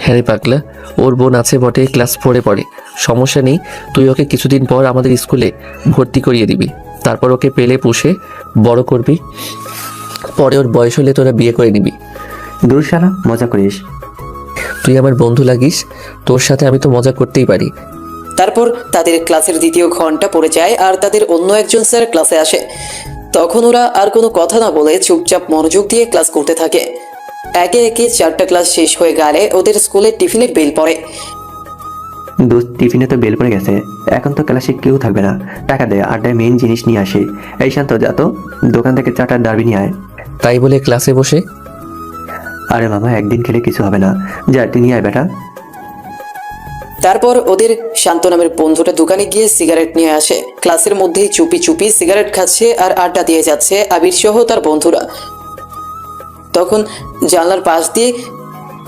হ্যাঁ রে পাগলা, ওর বোন আছে বটে, ক্লাস 4-এ পড়ে। সমস্যা নেই, তুই ওকে কিছুদিন পর আমাদের স্কুলে ভর্তি করিয়ে দিবি। তারপর ওকে পেলে পুষে বড় করবি, পরে ওর বয়স হলে তোরা বিয়ে করে নিবি। দূর শালা, মজা করিস। তুই আমার বন্ধু লাগিস, তোর সাথে আমি তো মজা করতেই পারি। তারপর তাদের ক্লাসের দ্বিতীয় ঘন্টা পড়ে যায় আর তাদের অন্য একজন স্যার ক্লাসে আসে। তখন ওরা আর কোনো কথা না বলে চুপচাপ মনোযোগ দিয়ে ক্লাস করতে থাকে। একে একে 4টা ক্লাস শেষ হয়ে গেলে ওদের স্কুলে টিফিনের বেল পড়ে। দোস্ত, টিফিনে তো বেল পড়ে গেছে, এখন তো ক্লাসে কেউ থাকবে না। টাকা দে, আড্ডায় মেইন জিনিস নিয়ে আসে। এই শান্ত, যা তো দোকান থেকে চাটার ডারবি নিয়ে আয়। তাই বলে ক্লাসে বসে? আরে মামা, একদিন খেলে কিছু হবে না, যা তুই নিয়ে আয় বেটা। তারপর ওদের শান্ত নামের বন্ধুটা দোকানে গিয়ে সিগারেট নিয়ে আসে। ক্লাসের মধ্যেই চুপি চুপি সিগারেট খাচ্ছে আর আড্ডা দিয়ে যাচ্ছে আবির সহ তার বন্ধুরা। তখন জানলার পাশ দিয়ে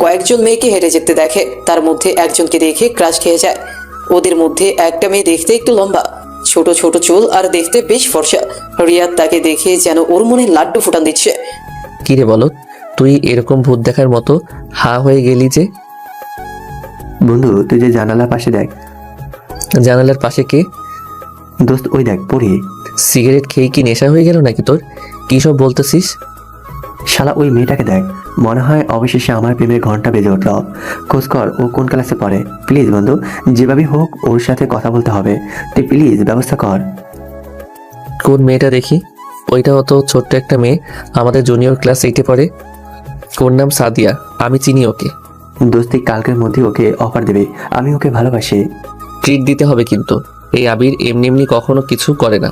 কয়েকজন মেয়েকে হেঁটে যেতে দেখে, তার মধ্যে একজনকে দেখে ক্রাশ খেয়ে যায়। ওদের মধ্যে একটা মেয়ে দেখতে একটু লম্বা, ছোট ছোট চুল আর দেখতে বেশ ফর্সা। রিয়াদ তাকে দেখে যেন ওর মনে লাড্ডু ফুটান দিচ্ছে। কি রে বলো, তুই এরকম ভূত দেখার মতো হা হয়ে গেলি যে? বন্ধু তুই যে জানালার পাশে দেখ। জানালার পাশে কে? দোস্ত ওই দেখ পড়ি। সিগারেট খেয়ে কি নেশা হয়ে গেল নাকি তোর? কী সব বলতেছিস? শালা ওই মেয়েটাকে দেখ, মনে হয় অবশেষে আমার প্রেমের ঘন্টা বেজে উঠল। খোঁজ কর ও কোন ক্লাসে পড়ে। প্লিজ বন্ধু, যেভাবে হোক ওর সাথে কথা বলতে হবে। তুই প্লিজ ব্যবস্থা কর। কোন মেয়েটা দেখি? ওইটাও তো ছোট্ট একটা মেয়ে, আমাদের জুনিয়র ক্লাস 8-এ পড়ে। ওর নাম সাদিয়া, আমি চিনি ওকে। দোস্তি কালকের মধ্যে ওকে অফার দেবে, আমি ওকে ভালোবাসি। ট্রিট দিতে হবে কিন্তু, এই আবির এমনি এমনি কখনো কিছু করে না।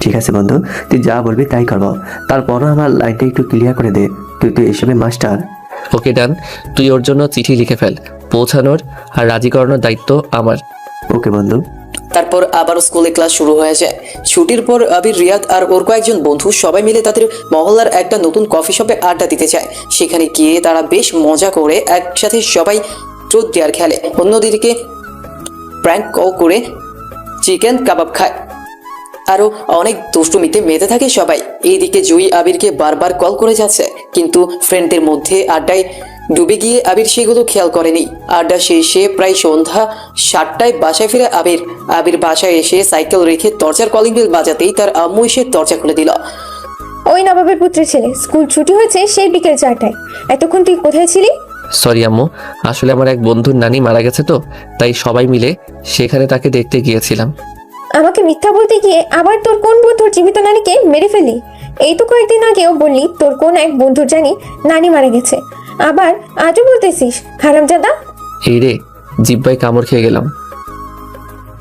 ঠিক আছে বন্ধু, তুই যা বলবি তাই করবো। তারপরও আমার লাইনটা একটু ক্লিয়ার করে দে, তুই তো এসবে মাস্টার। ওকে ডান, তুই ওর জন্য চিঠি লিখে ফেল, পৌঁছানোর আর রাজি করানোর দায়িত্ব আমার। ওকে বন্ধু। তারপর আবারও স্কুলে ক্লাস শুরু হয়ে যায়। ছুটির পর আবির, রিয়াদ আর ওর কয়েকজন বন্ধু সবাই মিলে তাদের মহল্লার একটা নতুন কফি শপে আড্ডা দিতে যায়। সেখানে গিয়ে তারা বেশ মজা করে একসাথে সবাই ট্রুথ ডেয়ার খেলে, অন্যদিকে প্র্যাঙ্ক কল করে চিকেন কাবাব খায়। আরও অনেক দুষ্টুমিতে মেতে থাকে সবাই। এইদিকে জুই আবিরকে বারবার কল করে যাচ্ছে, কিন্তু ফ্রেন্ডদের মধ্যে আড্ডায় ডুবে গিয়ে আবির সেগুলো খেয়াল করেনি। আড্ডা শেষে প্রায় সন্ধ্যা 7টায় বাসায় ফিরে আবির বাসায় এসে সাইকেল রেখে দরজার কলিং বেল বাজাতেই তার আম্মু এসে দরজা খুলে দিল। ওই নবাবের পুত্রের ছেলে, স্কুল ছুটি হয়েছে সেই বিকেল 4টায়। এতক্ষণ তুই কোথায় ছিলি? সরি আম্মু, আসলে আমার এক বন্ধুর নানি মারা গেছে তো, তাই সবাই মিলে সেখানে তাকে দেখতে গিয়েছিলাম। আমাকে মিথ্যা বলতে গিয়ে আবার তোর কোন বন্ধুর জীবিত নানিকে মেরে ফেলি? এই তো কয়েকদিন আগেও বললি তোর কোন এক বন্ধুর জানি নানি মারা গেছে, আবার আজও বলতেছিস হারামজাদা। এই রে, জিব্বায় কামড় খেয়ে গেলাম।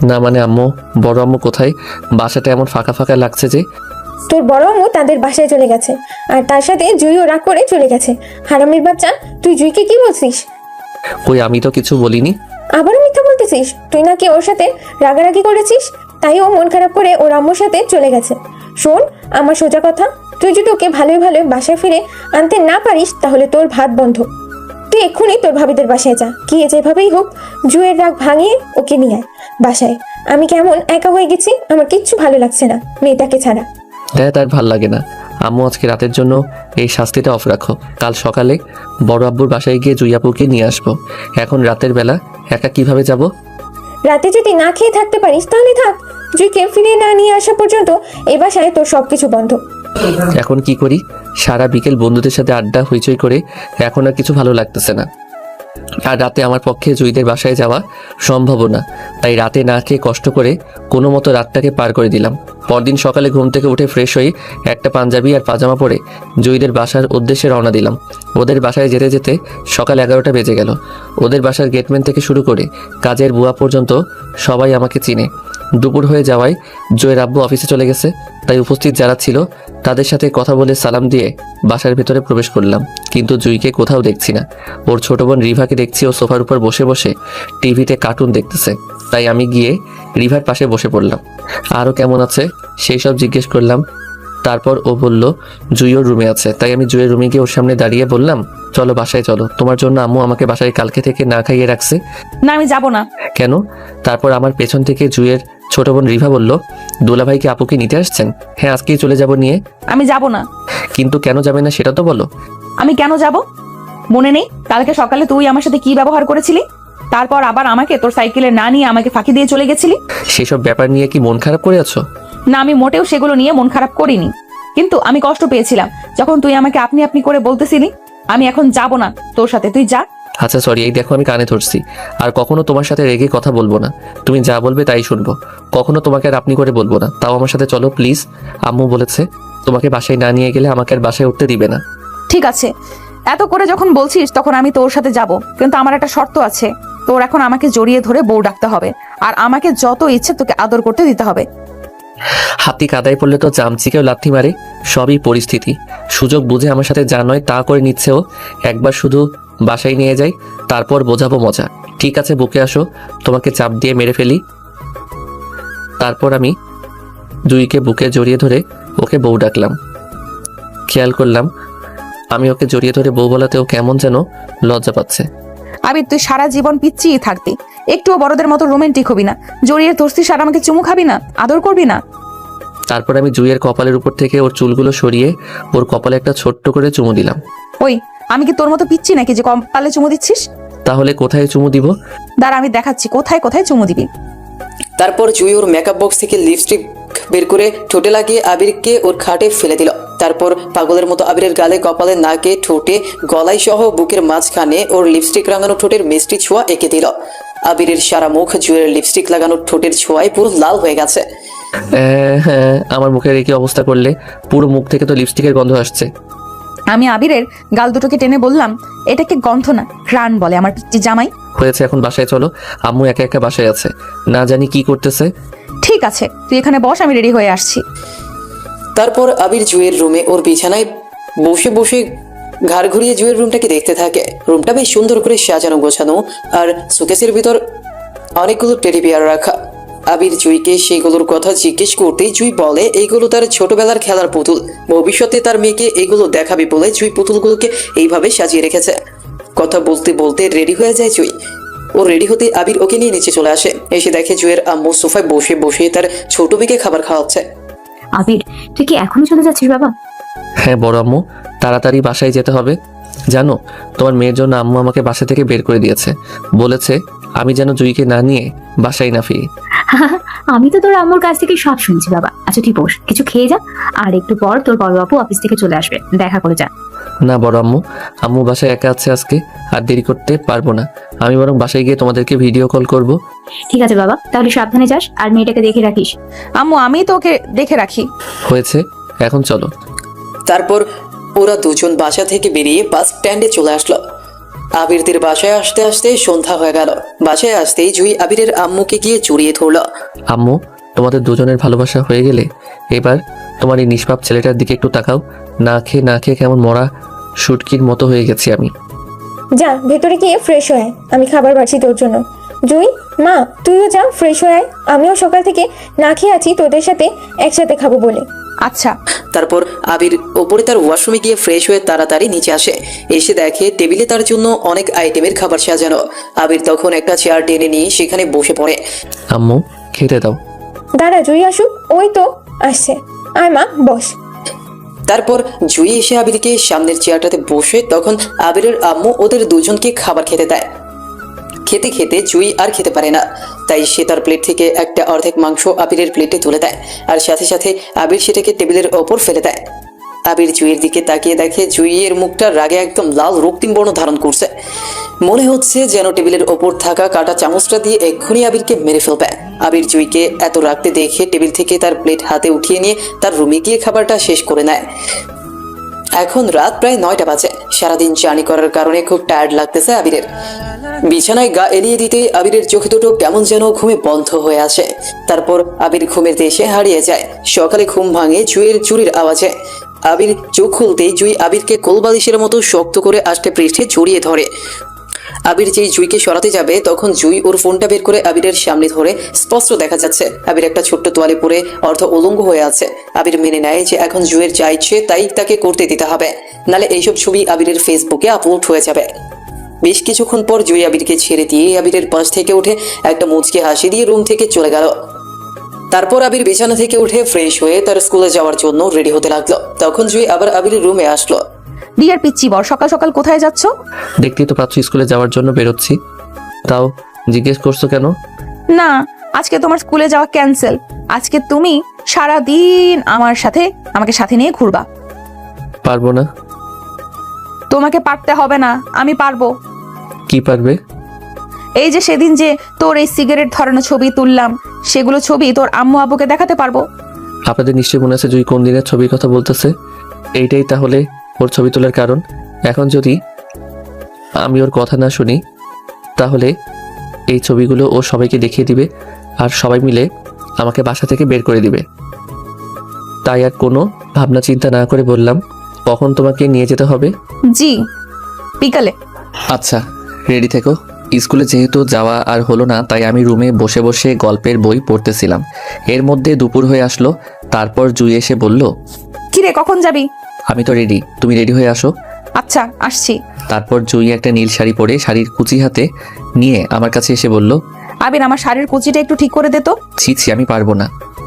না মানে আম্মু, বড় আম্মু কোথায়? বাসাটা এমন ফাঁকা ফাঁকা লাগছে যে। তোর বড় আম্মু তাদের বাসায় চলে গেছে, আর তার সাথে জুইও রাগ করে চলে গেছে। হারামির বাচ্চা, তুই জুইকে কি বলছিস? কই, আমি তো কিছু বলিনি। আবারও মিথ্যা বলতেছিস? তুই নাকি ওর সাথে রাগারাগি করেছিস, তাই ও মন খারাপ করে ওর আম্মুর সাথে চলে গেছে। শোন আমার সোজা কথা, তুই যদি ওকে ভালোই ভালোই বাসায় ফিরে আনতে না পারিস তাহলে তোর ভাত বন্ধ। তুই এক্ষুনি তোর ভাবিদের বাসায় যা, গিয়ে যেভাবেই হোক জুয়ের রাগ ভাঙিয়ে ওকে নিয়ে আয় বাসায়। আমি কেমন একা হয়ে গেছি, আমার কিচ্ছু ভালো লাগছে না মেয়েটাকে ছাড়া। তার ভাল লাগে না। আম্মু আজকে রাতের জন্য এই শাস্তিটা অফ রাখো, কাল সকালে বড় আব্বুর বাসায় গিয়ে জুই আপুকে নিয়ে আসবো। এখন রাতের বেলা একা কিভাবে যাব? রাতে যদি না খেয়ে থাকতে পারিস তাহলে থাক, জুইকে ফিরিয়ে না নিয়ে আসা পর্যন্ত এ বাসায় তোর সবকিছু বন্ধ। এখন কি করি? সারা বিকেল বন্ধুদের সাথে আড্ডা হইচই করে এখন আর কিছু ভালো লাগতেছে না। আর রাতে আমার পক্ষে জুইদের বাসায় যাওয়া সম্ভব না, তাই রাতে না খেয়ে কষ্ট করে কোনো মতো রাতটাকে পার করে দিলাম। পরদিন সকালে ঘুম থেকে উঠে ফ্রেশ হয়ে একটা পাঞ্জাবি আর পাজামা পরে জুইদের বাসার উদ্দেশ্যে রওনা দিলাম। ওদের বাসায় যেতে যেতে সকাল 11টা বেজে গেল। ওদের বাসার গেটম্যান থেকে শুরু করে কাজের বুয়া পর্যন্ত সবাই আমাকে চিনে। দুপুর হয়ে যাওয়ায় জয়ের আব্বু অফিসে চলে গেছে, তাই উপস্থিত যারা ছিল তাদের সাথে কথা বলে সালাম দিয়ে বাসার ভেতরে প্রবেশ করলাম। কিন্তু জুইকে কোথাও দেখছি না। ওর ছোট বোন রিভাকে দেখছি ও সোফার উপর বসে বসে টিভিতে কার্টুন দেখতেছে, তাই আমি গিয়ে রিভার পাশে বসে পড়লাম। আরও কেমন আছে সেই সব জিজ্ঞেস করলাম। তারপর ও বলল জুই ওর রুমে আছে, তাই আমি জুইয়ের রুমে গিয়ে ওর সামনে দাঁড়িয়ে বললাম, চলো বাসায় চলো, তোমার জন্য আম্মু আমাকে বাসায় কালকে থেকে না খাইয়ে রাখছে। না আমি যাব না। কেন? তারপর আমার পেছন থেকে জুইয়ের ছোট বোন রিভা বলল, দুলাভাইকে আপুকে নিতে আসছেন? হ্যাঁ, আজকেই চলে যাব নিয়ে। আমি যাব না। কিন্তু কেন যাবে না সেটা তো বলো। আমি কেন যাব? মনে নেই কালকে সকালে তুই আমার সাথে কি ব্যবহার করেছিলি? তারপর আবার আমাকে তোর সাইকেলে না নিয়ে আমাকে ফাঁকি দিয়ে চলে গেছিলি। সেসব ব্যাপার নিয়ে কি মন খারাপ করে আছো? না, আমি মোটেও সেগুলো নিয়ে মন খারাপ করিনি, কিন্তু আমি কষ্ট পেয়েছিলাম যখন তুই আমাকে আপনি আপনি করে বলতেছিলি। আমি এখন যাব না তোর সাথে, তুই যা। আচ্ছা সরি, এই দেখো আমি কানে ধরছি, আর কখনো তোমার সাথে রেগে কথা বলবো না। তুমি যা বলবে তাই শুনবো, কখনো তোমাকে আর আপনি করে বলবো না। তাও আমার সাথে চলো প্লিজ। আম্মু বলেছে তোমাকে বাসায় না নিয়ে গেলে আমাকে আর বাসায় উঠতে দিবে না। ঠিক আছে, এত করে যখন বলছিস তখন আমি তোর সাথে যাব, কিন্তু আমার একটা শর্ত আছে। তোর এখন আমাকে জড়িয়ে ধরে বউ ডাকতে হবে, আর আমাকে যত ইচ্ছে তোকে আদর করতে দিতে হবে। হাতি কাদায় পড়লে তো চামচিকেও লাথি মারে, সবই পরিস্থিতি। সুযোগ বুঝে আমার সাথে যা নয় তা করে নিচ্ছেও। একবার শুধু বাসায় নিয়ে যাই, তারপর বোঝাবো মজা। ঠিক আছে, বুকে আসো, তোমাকে চাপ দিয়ে মেরে ফেলি। তারপর আমি জুইকে বুকে জড়িয়ে ধরে ওকে বউ ডাকলাম। খেয়াল করলাম আমি ওকে জড়িয়ে ধরে বউ বলাতেও কেমন যেন লজ্জা পাচ্ছে। আবির তুই সারা জীবন পিচ্ছিই থাকবি, একটুও বড়দের মতো রোমান্টিক হবি না, জড়িয়ে ধরছিস আর আমাকে চুমু খাবি না, আদর করবি না। তারপর আমি জুইয়ের কপালের উপর থেকে ওর চুলগুলো সরিয়ে ওর কপালে একটা ছোট্ট করে চুমু দিলাম। ওই আমি কি তোর মতো পিচ্ছি নাকি যে কপালে চুমু দিচ্ছিস? তাহলে কোথায় চুমু দিব? দাঁড়া আমি দেখাচ্ছি কোথায় কোথায় চুমু দিবি। তারপর জুই ওর মেকআপ বক্স থেকে লিপস্টিক বের করে ঠোঁটে লাগিয়ে আবিরকে ওর খাটে ফেলে দিল। তারপর পাগলের মতো আবিরের গালে, কপালে, নাকে, ঠোঁটে, গলায় সহ বুকের মাঝখানে ওর লিপস্টিক রাঙানো ঠোঁটের মিষ্টি ছোঁয়া এঁকে দিল। আবিরের সারা মুখ জুয়ের লিপস্টিক লাগানো ঠোঁটের ছোঁয়ায় পুরো লাল হয়ে গেছে। হ্যাঁ, আমার মুখের কি অবস্থা করলে? পুরো মুখ থেকে তো লিপস্টিকের গন্ধ আসছে। আমি আবিরের গাল দুটোকে টেনে বললাম, এটাকে গন্ধ না, ঘ্রাণ বলে আমার পিচ্চি জামাই। হয়েছে, এখন বাসায় চলো। আম্মু একা একা বাসায় আছে, না জানি কি করতেছে। ঠিক আছে তুই এখানে বস, আমি রেডি হয়ে আসছি। তারপর আবির জুয়ের রুমে ওর বিছানায় বসে বসে ঘাড় ঘুরিয়ে জুয়ের রুমটাকে দেখতে থাকে। রুমটা বেশ সুন্দর করে সাজানো গোছানো, আর সুকেসের ভিতর অনেকগুলো টেডি বিয়ার রাখা। আবির জুইকে সেইগুলোর কথা জিজ্ঞেস করতেই জুই বলে এইগুলো তার ছোটবেলার খেলার পুতুল, ভবিষ্যতে তার মেয়েকে এগুলো দেখাবে বলে জুই পুতুলগুলোকে এইভাবে সাজিয়ে রেখেছে। কথা বলতে বলতে রেডি হয়ে যায় জুই। ও রেডি হতে আবির ওকে নিয়ে নিচে চলে আসে। এসে দেখে জুয়ের আম্মু সোফায় বসে বসে তার ছোট মেয়েকে খাবার খাওয়াচ্ছে। আবির, তুই কি এখনই চলে যাচ্ছিস বাবা? হ্যাঁ বড় আম্মু, তাড়াতাড়ি বাসায় যেতে হবে। জানো, তোমার মেয়ের জন্য আম্মু আমাকে বাসা থেকে বের করে দিয়েছে, বলেছে আমি যেন জুইকে না নিয়ে বাসায় না ফিরি। আমি তো তোর আম্মুর কাছ থেকে সব শুনছি বাবা। আচ্ছা তুই বস, কিছু খেয়ে যা, আর একটু পর তোর বড় বাবু অফিস থেকে চলে আসবে, দেখা করে যা। না বড় আম্মু, আম্মু বাসায় একা আছে আজকে, আর দেরি করতে পারবো না। আমি বরং বাসায় গিয়ে তোমাদেরকে ভিডিও কল করব। ঠিক আছে বাবা, তাহলে সাবধানে যাস আর মেয়েটাকে দেখে রাখিস। আম্মু আমি তো ওকে দেখে রাখি। হয়েছে, এখন চলো। তারপর ওরা দুজন বাসা থেকে বেরিয়ে বাস স্ট্যান্ডে চলে আসলো। আবিরদের বাসায় আসতে আসতে সন্ধ্যা হয়ে গেল। বাসায় আসতেই জুই আবিরের আম্মুকে গিয়ে জড়িয়ে ধরলো। আম্মু, তোমাদের দুজনের ভালোবাসা হয়ে গেলে এবার তোমার এই নিষ্পাপ ছেলেটার দিকে একটু তাকাও। না খেয়ে কেমন মরা শুটকির মতো হয়ে গেছি আমি। যা ভেতরে গিয়ে ফ্রেশ হয়ে আয়, আমি খাবার বাড়ছি তোর জন্য। জুই, মা তুইও যা ফ্রেশ হয়ে আয়, আমিও সকাল থেকে না খেয়ে আছি তোদের সাথে একসাথে খাবো বলে। আচ্ছা। তারপর আবির ওপরে তার ওয়াশরুমে গিয়ে ফ্রেশ হয়ে তাড়াতাড়ি নিচে আসে। এসে দেখে টেবিলে তার জন্য অনেক আইটেমের খাবার সাজানো। আবির তখন একটা চেয়ার টেনে নিয়ে সেখানে বসে পড়ে। আম্মু, খেতে দাও। দাঁড়া জুই আসুক, ওই তো আসছে, আয় মা বস। তারপর জুই এসে আবিরকে সামনের চেয়ারটাতে বসে তখন আবিরের আম্মু ওদের দুজনকে খাবার খেতে দেয়। খেতে খেতে জুই আর খেতে পারে না, তাই সে তার প্লেট থেকে একটা অর্ধেক মাংস আবিরের প্লেটে তুলে দেয়, আর সাথে সাথে আবির সেটাকে টেবিলের ওপর ফেলে দেয়। আবির জুইয়ের দিকে তাকিয়ে দেখে জুইয়ের মুখটা রাগে একদম লাল রক্তিম বর্ণ ধারণ করছে। মনে হচ্ছে যেন টেবিলের ওপর থাকা কাটা চামচটা দিয়ে এক্ষুনি আবিরকে মেরে ফেলবে। আবির জুইকে এত রাখতে দেখে টেবিল থেকে তার প্লেট হাতে উঠিয়ে নিয়ে তার রুমে গিয়ে খাবারটা শেষ করে নেয়। এখন রাত প্রায় 9টা বাজে। সারাদিন জার্নি করার কারণে খুব টায়ার্ড লাগতেছে আবিরের। বিছানায় গা এলিয়ে দিতেই আবিরের চোখে দুটো কেমন যেন ঘুমে বন্ধ হয়ে আসে। তারপর আবির ঘুমের দেশে হারিয়ে যায়। সকালে ঘুম ভাঙে জুইয়ের চুরির আওয়াজে। আবির চোখ খুলতেই জুই আবিরকে কোলবালিশের মতো শক্ত করে আষ্টে পৃষ্ঠে জড়িয়ে ধরে। আবির যেই জুইকে সরাতে যাবে তখন জুই ওর ফোনটা বের করে আবিরের সামনে ধরে। স্পষ্ট দেখা যাচ্ছে আবির একটা ছোট্ট তোয়ালে পরে অর্ধ উলঙ্গ হয়ে আছে। আবির মেনে নেয় যে এখন জুইয়ের যা ইচ্ছে তাই তাকে করতে দিতে হবে, নালে এইসব ছবি আবিরের ফেসবুকে আপলোড হয়ে যাবে। বেশ কিছুক্ষণ পর জুই আবিরকে ছেড়ে দিয়ে আবিরের পাশ থেকে উঠে একটা মুচকি হাসি দিয়ে রুম থেকে চলে গেল। তারপর আবির বিছানা থেকে উঠে ফ্রেশ হয়ে তার স্কুলে যাওয়ার জন্য রেডি হতে লাগলো। তখন জুই আবার আবিরের রুমে আসলো। ডিয়ার পিচ্চি বর, সকাল সকাল কোথায় যাচ্ছ? দেখতেই তো পাচ্ছ স্কুলে যাওয়ার জন্য বেরোচ্ছি, তাও জিজ্ঞেস করছো কেন? না, আজকে তোমার স্কুলে যাওয়া ক্যান্সেল। আজকে তুমি সারা দিন আমাকে সাথে নিয়ে ঘুরবা। পারবো না। তোমাকে পারতে হবে না, আমি পারবো। কি পারবে? এই যে সেদিন যে তোর এই সিগারেট ধরানো ছবি তুললাম, সেগুলো ছবি তোর আম্মু আব্বুকে দেখাতে পারবো। আপনাদের নিশ্চয়ই মনে আছে জুই কোন দিনের ছবির কথা বলতেছে। এইটাই তাহলে ওর ছবি তোলার কারণ। এখন যদি আমি ওর কথা না শুনি তাহলে এই ছবিগুলো ও সবাইকে দেখিয়ে দিবে, আর সবাই মিলে আমাকে বাসা থেকে বের করে দিবে। তাই আর কোনো ভাবনা চিন্তা না করে বললাম, কখন তোমাকে নিয়ে যেতে হবে? জি, বিকালে। আচ্ছা, রেডি থেকো। স্কুলে যেহেতু যাওয়া আর হলো না, তাই আমি রুমে বসে বসে গল্পের বই পড়তেছিলাম। এর মধ্যে দুপুর হয়ে আসলো। তারপর জুই এসে বলল, কিরে কখন যাবি? আমি তো রেডি, তুমি রেডি হয়ে আসো। আচ্ছা আসছি। তারপর জুই একটা নীল শাড়ি পরে শাড়ির কুচি হাতে নিয়ে আমার কাছে এসে বলল, আবির আমার শাড়ির কুচিটা একটু ঠিক করে দে তো। ছি ছি, আমি পারবো না।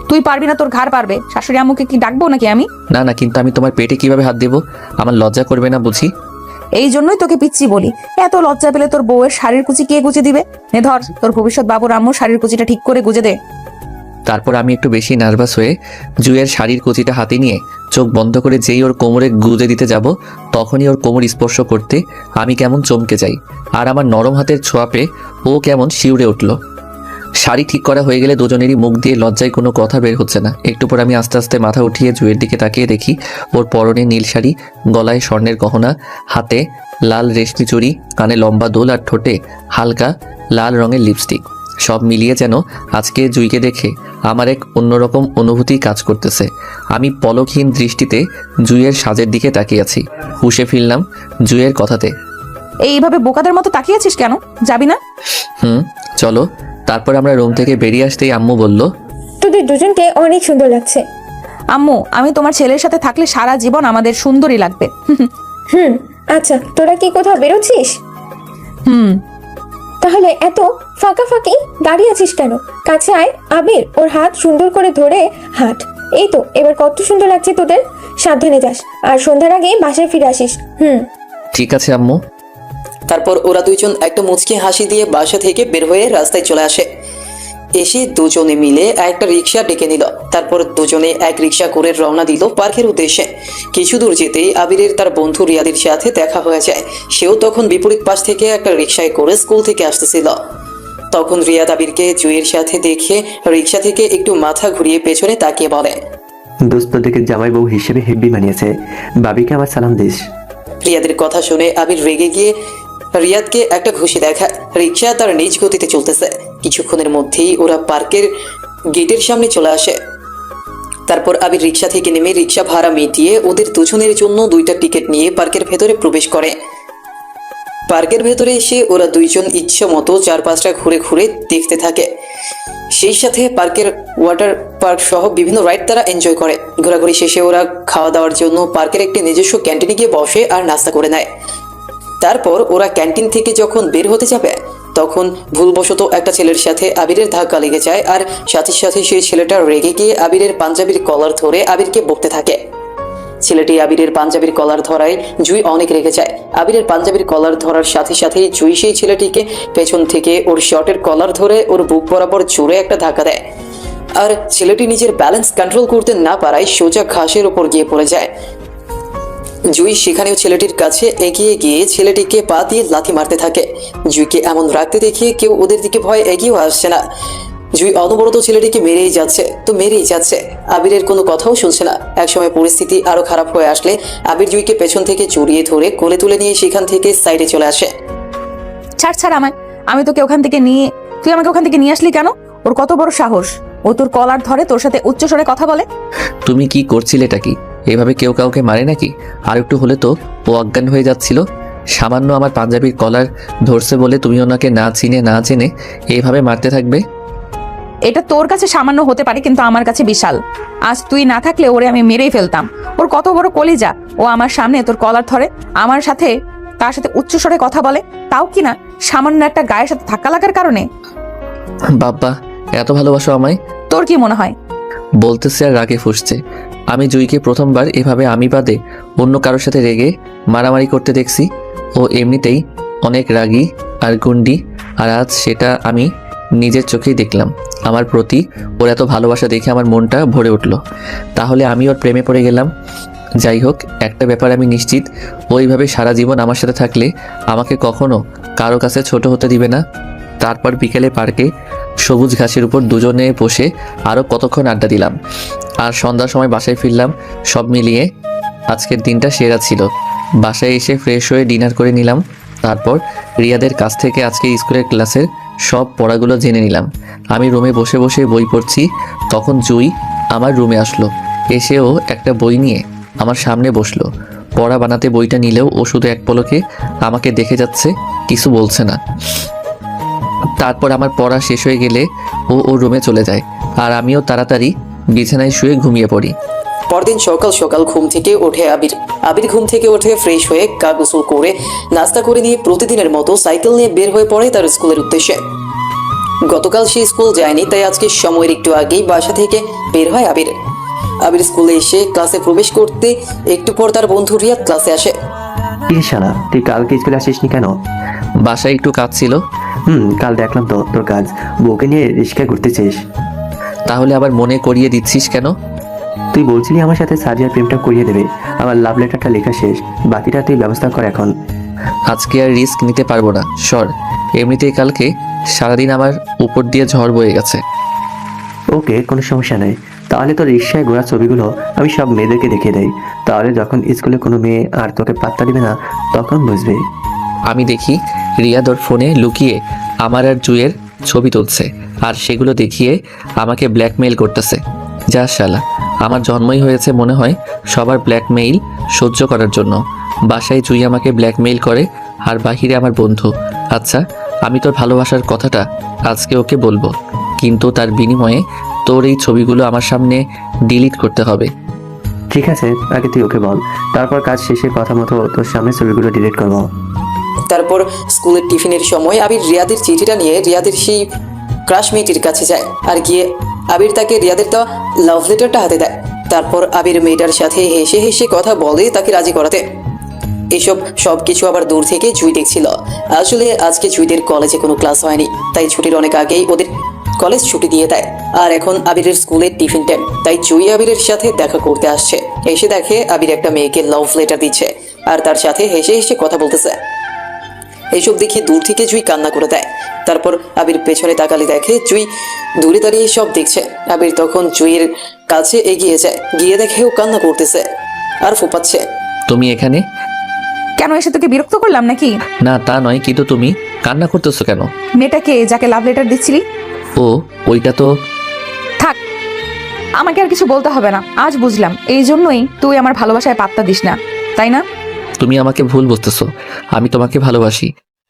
তুই পারবি না, তোর ঘাড় পারবে। শাশুড়ি আম্মুকে কি ডাকবো নাকি আমি? না না, কিন্তু আমি তোমার পেটে কিভাবে হাত দেবো? আমার লজ্জা করবে না বুঝি? এই জন্যই তোকে পিচ্ছি বলি। এত লজ্জা পেলে তোর বউয়ের শাড়ির কুচি কে গুজে দিবে? নে ধর, তোর ভবিষ্যৎ বাবুর আম্মুর শাড়ির কুচিটা ঠিক করে গুজে দে। তারপর আমি একটু বেশি নার্ভাস হয়ে জুইয়ের শাড়ির কুচিটা হাতে নিয়ে চোখ বন্ধ করে যেই ওর কোমরে গুজে দিতে যাব, তখনই ওর কোমর স্পর্শ করতে আমি কেমন চমকে যাই, আর আমার নরম হাতের ছোঁয়া পেয়ে ও কেমন শিউরে উঠল। শাড়ি ঠিক করা হয়ে গেলে দুজনেরই মুখ দিয়ে লজ্জায় কোনো কথা বের হচ্ছে না। একটু পর আমি আস্তে আস্তে মাথা উঠিয়ে জুইয়ের দিকে তাকিয়ে দেখি ওর পরনে নীল শাড়ি, গলায় স্বর্ণের গহনা, হাতে লাল রেশমি চুড়ি, কানে লম্বা দোল আর ঠোঁটে হালকা লাল রঙের লিপস্টিক। সব মিলিয়ে যেন আজকে জুইকে দেখে আমার এক অন্যরকম অনুভূতি কাজ করতেছে। আমি পলকহীন দৃষ্টিতে জুইয়ের সাজের দিকে তাকিয়ে আছি। হুঁশে ফিরলাম জুইয়ের কথাতে। এইভাবে বোকাদের মতো তাকিয়েছিস কেন? যাবি না? চলো। তারপর আমরা রুম থেকে বেরিয়ে আসতেই আম্মু বলল, তোদের দুজনকে অনেক সুন্দর লাগছে। আম্মু, আমি তোমার ছেলের সাথে থাকলে সারা জীবন আমাদের সুন্দরী লাগবে। আচ্ছা, তোরা কি কোথাও বেরোচ্ছিস? হুম। তাহলে এত ফাঁকাফাঁকি দাঁড়িয়ে আছিস কেন? কাছে আয় আবির, ওর হাত সুন্দর করে ধরে হাঁট। এই তো, এবার কত সুন্দর লাগছে তোদের। সাবধানে যাস, আর সন্ধ্যার আগে বাসায় ফিরে আসিস। ঠিক আছে আম্মু। তারপর ওরা দুইজন একটা মুচকি হাসি দিয়ে বাসা থেকে বের হয়ে রাস্তায় চলে আসে। এসে দুজনে মিলে একটা রিক্সা ডেকে নিল। তারপর দুজনে এক রিক্সা করে রওনা দিল পার্কের উদ্দেশ্যে। কিছু দূর যেতেই আবিরের তার বন্ধু রিয়াদের সাথে দেখা হয়ে যায়। সেও তখন বিপরীত পাশ থেকে একটা রিক্সায় করে স্কুল থেকে আসতেছিল। তখন রিয়াদ আবিরকে জুইয়ের সাথে দেখে রিক্সা থেকে একটু মাথা ঘুরিয়ে পেছনে তাকিয়ে বলে, দোস্ত দেখে জামাই বউ হিসেবে হেব্বি মানিয়েছে, বাবিকে আমার সালাম দিস। রিয়াদের কথা শুনে আবির রেগে গিয়ে রিয়াদকে একটা ঘুষি দেখায়। রিক্সা তার নিজ গতিতে চলতেছে। কিছুক্ষণের মধ্যেই ওরা পার্কের গেটের সামনে চলে আসে। তারপর আবির রিক্সা থেকে নেমে রিক্সা ভাড়া মিটিয়ে ওদের দুজনের জন্য 2টা টিকিট নিয়ে পার্কের ভেতরে প্রবেশ করে। পার্কের ভেতরে এসে ওরা দুইজন ইচ্ছা মতো চারপাশটা ঘুরে ঘুরে দেখতে থাকে। সেই সাথে পার্কের ওয়াটার পার্ক সহ বিভিন্ন রাইড তারা এনজয় করে। ঘোরাঘুরি শেষে ওরা খাওয়া দাওয়ার জন্য পার্কের একটি নিজস্ব ক্যান্টিনে গিয়ে বসে আর নাস্তা করে নেয়। তারপর ওরা ক্যান্টিন থেকে যখন বের হতে যাবে, তখন ভুলবশত একটা ছেলের সাথে আবিরের ধাক্কা লেগে যায়, আর সাথে সাথে সেই ছেলেটা রেগে গিয়ে আবিরের পাঞ্জাবির কলার ধরে আবিরকে বকতে থাকে। ছেলেটি আবিরের পাঞ্জাবির কলার ধরায় জুই অনেক রেগে যায়। আবিরের পাঞ্জাবির কলার ধরার সাথে সাথেই জুই সেই ছেলেটিকে পেছন থেকে ওর শার্টের কলার ধরে ওর বুক বরাবর জোরে একটা ধাক্কা দেয়, আর ছেলেটি নিজের ব্যালেন্স কন্ট্রোল করতে না পারায় সোজা ঘাসের ওপর গিয়ে পড়ে যায়। জুই সেখানেও ছেলেটির কাছে এগিয়ে গিয়ে ছেলেটিকে পা দিয়ে লাথি মারতে থাকে। জুইকে এমন রাখতে দেখে কেউ ওদের দিকে ভয় এগিয়েও আসছে না। জুই অনবরত ছেলেটিকে মেরেই যাচ্ছে। আবিরের কোনো কথাও শুনছে না। একসময় পরিস্থিতি আরো খারাপ হয়ে আসলে আবির জুইকে পেছন থেকে জড়িয়ে ধরে কোলে তুলে নিয়ে সেখান থেকে সাইডে চলে আসে। ছাড় আমায়। তুই আমাকে ওখান থেকে নিয়ে আসলি কেন? ওর কত বড় সাহস! ও তোর কলার ধরে তোর সাথে উচ্চস্বরে কথা বলে। তুমি কি করছিলেটা কি? এভাবে কেউ কাউকে মারে নাকি? আর একটু হলে তো ও অজ্ঞান হয়ে যাচ্ছিল। সামান্য আমার পাঞ্জাবির কলার ধরছে বলে তুমি ওনাকে না জেনে এইভাবে মারতে থাকবে? এটা তোর কাছে সামান্য হতে পারে, কিন্তু আমার কাছে বিশাল। আজ তুই না থাকলে ওরে আমি মেরেই ফেলতাম। ওর কত বড় কলিজা! ও আমার সামনে তোর কলার ধরে, আমার সাথে তার সাথে উচ্চস্বরে কথা বলে, তাও কিনা সামান্য একটা গায়ের সাথে ধাক্কা লাগার কারণে। বাবা, এত ভালোবাসো আমায়? তোর কি মনে হয়? বলতেছে আর রাগে ফুঁসছে। আমি জুইকে প্রথমবার এভাবে আমি বাদে অন্য কারোর সাথে রেগে মারামারি করতে দেখছি। ও এমনিতেই অনেক রাগী আর গুন্ডি, আর আজ সেটা আমি নিজের চোখেই দেখলাম। আমার প্রতি ওর এত ভালোবাসা দেখে আমার মনটা ভরে উঠল। তাহলে আমি ওর প্রেমে পড়ে গেলাম। যাই হোক, একটা ব্যাপার আমি নিশ্চিত, ওইভাবে সারা জীবন আমার সাথে থাকলে আমাকে কখনো কারো কাছে ছোট হতে দিবে না। তারপর বিকেলে পার্কে সবুজ ঘাসের উপর দুজনে বসে আরও কতক্ষণ আড্ডা দিলাম, আর সন্ধ্যার সময় বাসায় ফিরলাম। সব মিলিয়ে আজকের দিনটা সেরা ছিল। বাসায় এসে ফ্রেশ হয়ে ডিনার করে নিলাম। তারপর রিয়াদের কাছ থেকে আজকে স্কুলের ক্লাসের সব পড়াগুলো জেনে নিলাম। আমি রুমে বসে বসে বই পড়ছি, তখন জুই আমার রুমে আসলো। এসেও একটা বই নিয়ে আমার সামনে বসলো। পড়া বানাতে বইটা নিলেও ও শুধু এক পলকে আমাকে দেখে যাচ্ছে, কিছু বলছে না। তারপর আমার পড়া শেষ হয়ে গেলে ও ওর রুমে চলে যায়, আর আমিও তাড়াতাড়ি বিছানায় শুয়ে ঘুমিয়ে পড়ি। পরদিন সকাল সকাল ঘুম থেকে ওঠে আবির ঘুম থেকে উঠে ফ্রেশ হয়ে গোসল করে নাস্তা করে নিয়ে প্রতিদিনের মতো সাইকেল নিয়ে বের হয়ে পড়ে তার স্কুলের উদ্দেশ্যে। গতকাল সে স্কুল যায়নি, তাই আজকে সময়ের একটু আগেই বাসা থেকে বের হয় আবির স্কুলে এসে ক্লাসে প্রবেশ করতে একটু পর তার বন্ধু রিয়াদ ক্লাসে আসে। কি শালা, তুই কালকে স্কুলে আসিসনি কেন? বাসায় একটু কাজ ছিল। কাল দেখলাম তো তোর কাজ, বউকে নিয়ে রিক্সায় ঘুরতেছিস। তাহলে আবার মনে করিয়ে দিচ্ছিস কেন? তুই বলছিলি আমার সাথে সাজিয়ার প্রেমটা করিয়ে দেবে। আমার লাভ লেটারটা লেখা শেষ, বাকিটা তুই ব্যবস্থা কর এখন। আজকে আর রিস্ক নিতে পারবো না, সর। এমনিতেই কালকে সারাদিন আমার উপর দিয়ে ঝড় বয়ে গেছে। ওকে, কোনো সমস্যা নেই। তাহলে তোর রিক্সায় ঘোরা ছবিগুলো আমি সব মেয়েদেরকে দেখিয়ে দেই, তাহলে যখন স্কুলে কোনো মেয়ে আর তোকে পাত্তা দিবে না তখন বুঝবি। আমি দেখি রিয়াদ ওর ফোনে লুকিয়ে আমার আর জুয়ের ছবি তুলছে, আর সেগুলো দেখিয়ে আমাকে ব্ল্যাকমেইল করতেছে। যা শালা, আমার জন্মই হয়েছে মনে হয় সবার ব্ল্যাকমেইল সহ্য করার জন্য। বাসায় জুই আমাকে ব্ল্যাকমেইল করে, আর বাহিরে আমার বন্ধু। আচ্ছা, আমি তোর ভালোবাসার কথাটা আজকে ওকে বলবো, কিন্তু তার বিনিময়ে তোর এই ছবিগুলো আমার সামনে ডিলিট করতে হবে। ঠিক আছে, আগে তুই ওকে বল, তারপর কাজ শেষে কথা মতো তোর সামনে ছবিগুলো ডিলিট করবো। তারপর স্কুলের টিফিনের সময় আবির রিয়াদের চিঠিটা নিয়ে রিয়াদের সেই ক্রাশমেটির কাছে যায়, আর গিয়ে আবির তাকে রিয়াদের দেওয়া লাভ লেটারটা হাতে দেয়। তারপর আবির মেয়েটার সাথে হেসে হেসে কথা বলে তাকে রাজি করাতে। এসব সব কিছু আবার দূর থেকে জুই দেখছিল। আসলে আজকে জুইদের কলেজে কোনো ক্লাস হয়নি, তাই ছুটির অনেক আগেই ওদের কলেজ ছুটি দিয়ে দেয়। আর এখন আবিরের স্কুলের টিফিন টাইম, তাই জুই আবিরের সাথে দেখা করতে আসছে। এসে দেখে আবির একটা মেয়েকে লাভ লেটার দিচ্ছে আর তার সাথে হেসে হেসে কথা বলতেছে। এইসব দেখে দূর থেকে জুই কান্না করে দেয়। তারপর আবির পেছনে তাকালে দেখে জুই দূরে দাঁড়িয়ে সব দেখছে। আবির তখন জুইয়ের কাছে এগিয়ে যায়, গিয়ে দেখে ও কান্না করতেছে আর ফোপাচ্ছে। তুমি এখানে? কেন এসে তোকে বিরক্ত করলাম নাকি? না, তা নয়, কিন্তু তুমি কান্না করতেছো কেন? মেয়েটাকে যাকে লাভ লেটার দিচ্ছিলি? ও, ওইটা তো। থাক, আমাকে আর কিছু বলতে হবে না। আজ বুঝলাম এই জন্যই তুই আমার ভালোবাসায় পাত্তা দিস না, তাই না? তুমি আমাকে ভুল বুঝতেছো, আমি তোমাকে ভালোবাসি।